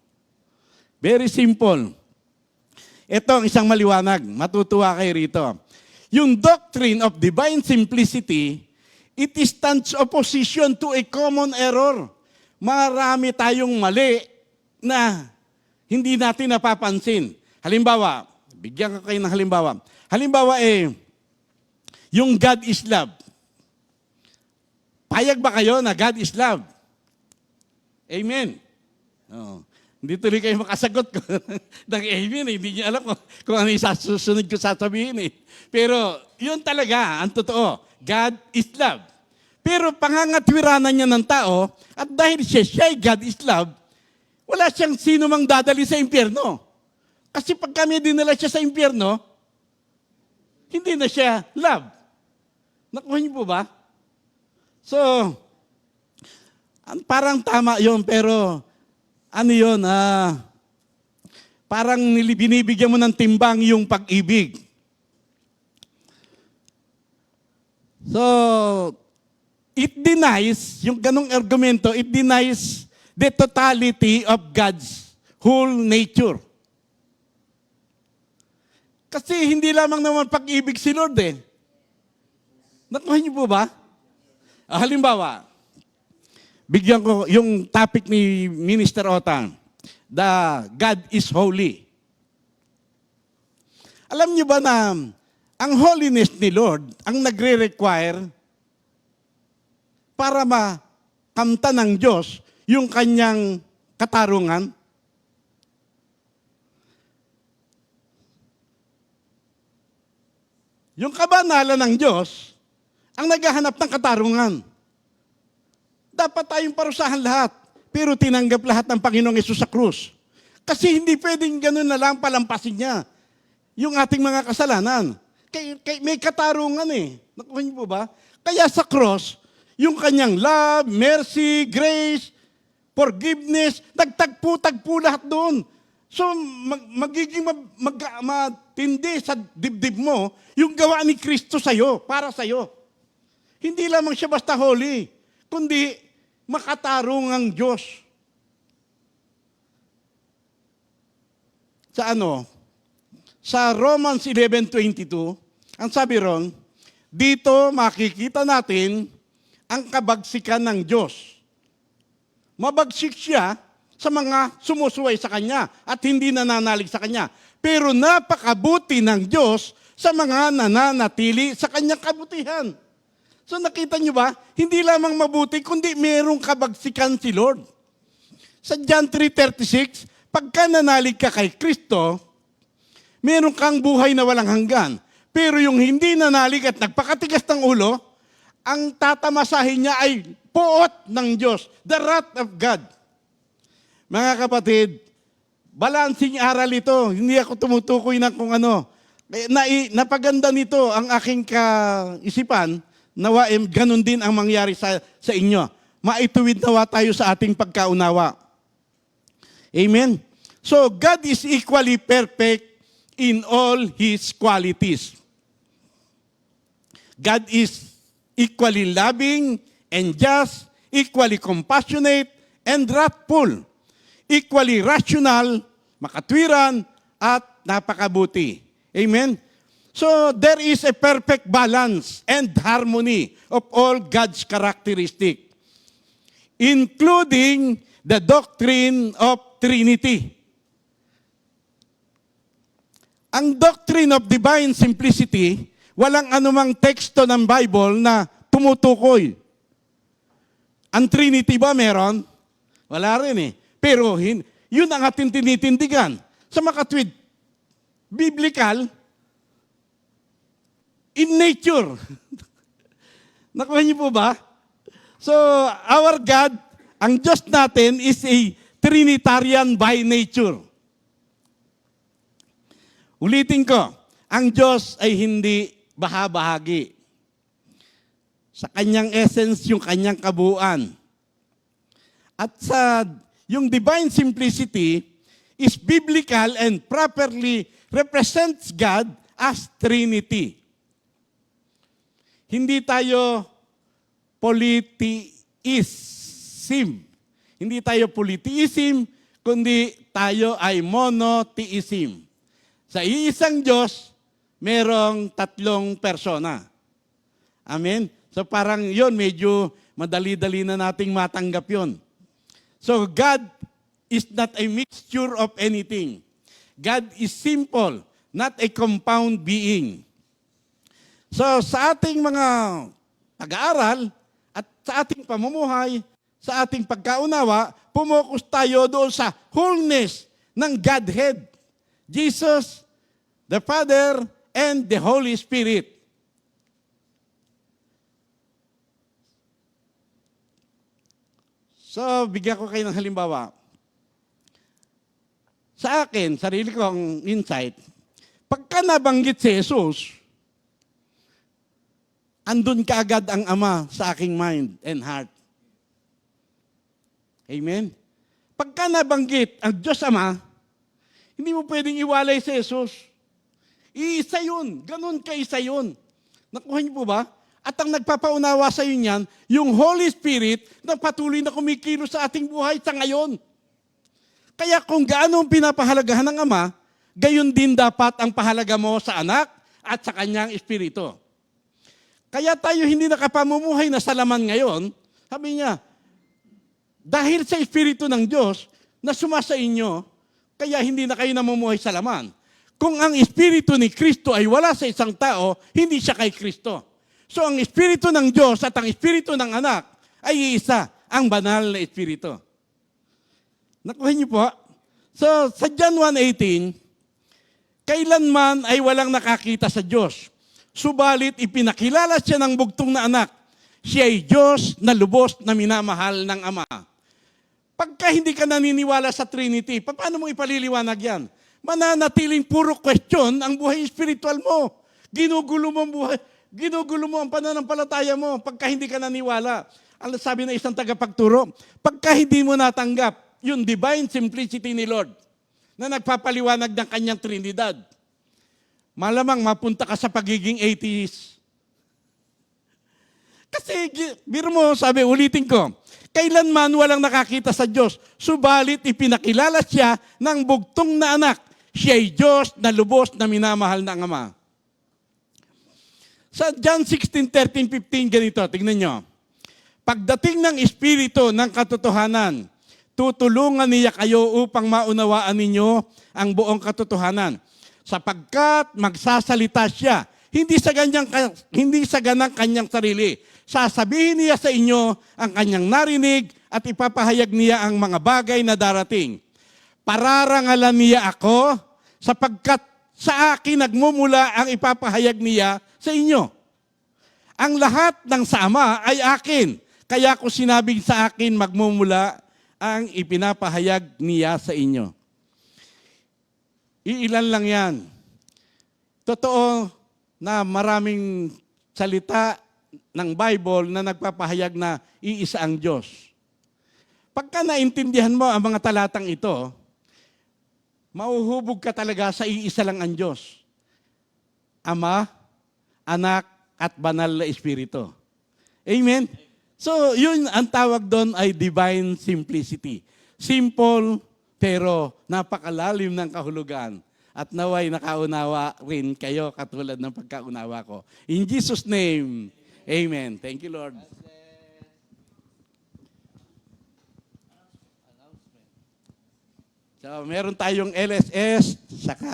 Speaker 3: Very simple. Ito ang isang maliwanag. Matutuwa kayo rito. Yung doctrine of divine simplicity, it stands opposition to a common error. Marami tayong mali na hindi natin napapansin. Halimbawa, bigyan ko kayo ng halimbawa. Halimbawa yung God is love. Payag ba kayo na God is love? Amen. Oh. Hindi tuloy kayo makasagot ko ng amen. Hindi niyo alam kung ano yung susunod ko sasabihin Pero yun talaga, ang totoo. God is love. Pero pangangatwiranan niya ng tao, at dahil siya God is love, wala siyang sino mang dadali sa impyerno. Kasi pag kami dinala siya sa impyerno, hindi na siya love. Nakuha niyo po ba? So, parang tama yun, pero ano yun, parang binibigyan mo ng timbang yung pag-ibig. So, it denies, yung ganong argumento, it denies the totality of God's whole nature. Kasi hindi lamang naman pag-ibig si Lord Nakuha niyo po ba? Halimbawa, bigyan ko yung topic ni Minister Otang, the God is holy. Alam niyo ba na ang holiness ni Lord, ang nagre-require para makamta ng Diyos yung kanyang katarungan? Yung kabanalan ng Diyos ang naghahanap ng katarungan. Dapat tayong parusahan lahat, pero tinanggap lahat ng Panginoong Hesus sa krus. Kasi hindi pwedeng ganun na lang palampasin niya yung ating mga kasalanan. May katarungan eh. Nakuha niyo po ba? Kaya sa cross, yung kanyang love, mercy, grace, forgiveness, nagtagpo-tagpo lahat doon. So, magiging matindi sa dibdib mo yung gawa ni Kristo sa'yo, para sa'yo. Hindi lamang siya basta holy, kundi makatarungang Diyos. Sa Romans 11:22, ang sabi ron, dito makikita natin ang kabagsikan ng Diyos. Mabagsik siya sa mga sumusuway sa Kanya at hindi nananalig sa Kanya. Pero napakabuti ng Diyos sa mga nananatili sa Kanyang kabutihan. So nakita niyo ba, hindi lamang mabuti, kundi mayroong kabagsikan si Lord. Sa John 3:36, pagka nanalig ka kay Kristo, meron kang buhay na walang hanggan. Pero yung hindi nanalig at nagpakatigas ng ulo, ang tatamasahin niya ay poot ng Diyos, the wrath of God. Mga kapatid, balancing aral ito. Hindi ako tumutukoy na kung ano. Napaganda nito ang aking kaisipan, nawa ganun din ang mangyari sa inyo. Maituwid nawa tayo sa ating pagkaunawa. Amen? So, God is equally perfect in all His qualities. God is equally loving and just, equally compassionate and wrathful, equally rational, makatwiran, at napakabuti. Amen? So, there is a perfect balance and harmony of all God's characteristics, including the doctrine of Trinity. Ang doctrine of divine simplicity, walang anumang teksto ng Bible na tumutukoy. Ang Trinity ba meron? Wala rin eh. Pero yun ang ating tinitindigan. Sa makatwid, biblical, in nature. Nakuha niyo po ba? So, our God, ang Diyos natin is a Trinitarian by nature. Ulitin ko, ang Diyos ay hindi baha-bahagi. Sa kanyang essence, yung kanyang kabuuan. At yung divine simplicity is biblical and properly represents God as Trinity. Hindi tayo polytheism. Hindi tayo polytheism, kundi tayo ay monotheism. Sa iisang Diyos, merong 3 persona. Amen? So parang yon medyo madali-dali na nating matanggap yon. So God is not a mixture of anything. God is simple, not a compound being. So sa ating mga pag-aaral at sa ating pamumuhay, sa ating pagkaunawa, pumokus tayo doon sa wholeness ng Godhead. Jesus, the Father, and the Holy Spirit. So, bigyan ko kayo ng halimbawa. Sa akin, sarili kong insight, pagka nabanggit si Jesus, andun kaagad ang Ama sa aking mind and heart. Amen? Pagka nabanggit ang Diyos Ama, hindi mo pwedeng iwalay si Jesus. Iisa yun. Ganun kaisa yun. Nakuha niyo po ba? At ang nagpapaunawa sa iyo niyan, yung Holy Spirit na patuloy na kumikilos sa ating buhay sa ngayon. Kaya kung gaano ang pinapahalagahan ng Ama, gayon din dapat ang pahalaga mo sa anak at sa kanyang espiritu. Kaya tayo hindi nakapamumuhay na sa laman ngayon, sabi niya, dahil sa espiritu ng Diyos na sumasa inyo, kaya hindi na kayo namumuhay sa laman. Kung ang espiritu ni Kristo ay wala sa isang tao, hindi siya kay Kristo. So ang espiritu ng Diyos at ang espiritu ng anak ay iisa, ang banal na Espiritu. Nakuha niyo po? So, sa John 1:18, kailanman ay walang nakakita sa Diyos. Subalit ipinakilala siya ng bugtong na anak. Siya ay Diyos na lubos na minamahal ng Ama. Pagka hindi ka naniniwala sa Trinity, paano mo ipaliliwanag yan? Mananatiling puro question ang buhay spiritual mo. Ginugulo mo ang buhay, ginugulo mo ang pananampalataya mo pagka hindi ka naniwala. Ang sabi ng isang tagapagturo, pagka hindi mo natanggap yung divine simplicity ni Lord na nagpapaliwanag ng kanyang Trinidad, malamang mapunta ka sa pagiging atheist. Kasi, biro mo, sabi, ulitin ko, kailanman walang nakakita sa Diyos, subalit ipinakilala siya ng bugtong na anak. Siya ay Diyos na lubos na minamahal ng Ama. Sa John 16:13-15, ganito, tingnan nyo. Pagdating ng Espiritu ng katotohanan, tutulungan niya kayo upang maunawaan ninyo ang buong katotohanan. Sapagkat magsasalita siya, hindi sa ganang kanyang sarili. Sasabihin niya sa inyo ang kanyang narinig at ipapahayag niya ang mga bagay na darating. Pararangalan niya ako sapagkat sa akin nagmumula ang ipapahayag niya sa inyo. Ang lahat ng sa Ama ay akin. Kaya ko sinabing sa akin magmumula ang ipinapahayag niya sa inyo. Iilan lang yan. Totoo na maraming salita ng Bible na nagpapahayag na iisa ang Diyos. Pagka naintindihan mo ang mga talatang ito, mauhubog ka talaga sa iisa lang ang Diyos. Ama, Anak, at Banal na Espiritu. Amen? So, yun ang tawag doon ay divine simplicity. Simple, pero napakalalim ng kahulugan. At naway nakaunawa rin kayo katulad ng pagkaunawa ko. In Jesus' name, amen. Thank you, Lord. So, meron tayong LSS, saka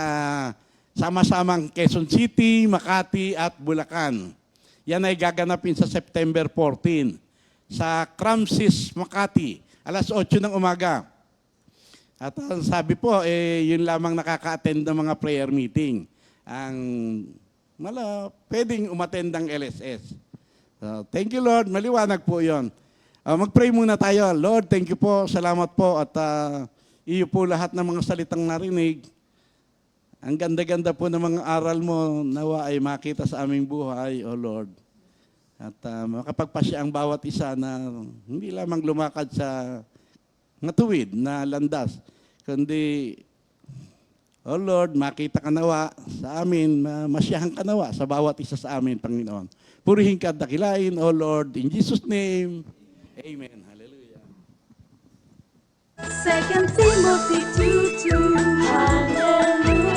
Speaker 3: sama-samang Quezon City, Makati, at Bulacan. Yan ay gaganapin sa September 14 sa Cramsis, Makati, alas 8 ng umaga. At ang sabi po, yun lamang nakaka-attend ng mga prayer meeting. Ang pwedeng umattend ng LSS. So, thank you, Lord. Maliwanag po yun. Mag-pray muna tayo. Lord, thank you po. Salamat po. At iyo po lahat ng mga salitang narinig. Ang ganda-ganda po ng mga aral mo, nawa ay makita sa aming buhay, O Lord. At makapagpasya ang bawat isa na hindi lamang lumakad sa matuwid na landas, kundi, O Lord, makita ka nawa sa amin, masyahan ka nawa sa bawat isa sa amin, Panginoon. Purihin ka at dakilain, O Lord, in Jesus' name, amen. Hallelujah.
Speaker 2: 2 Timothy 2:2. Hallelujah.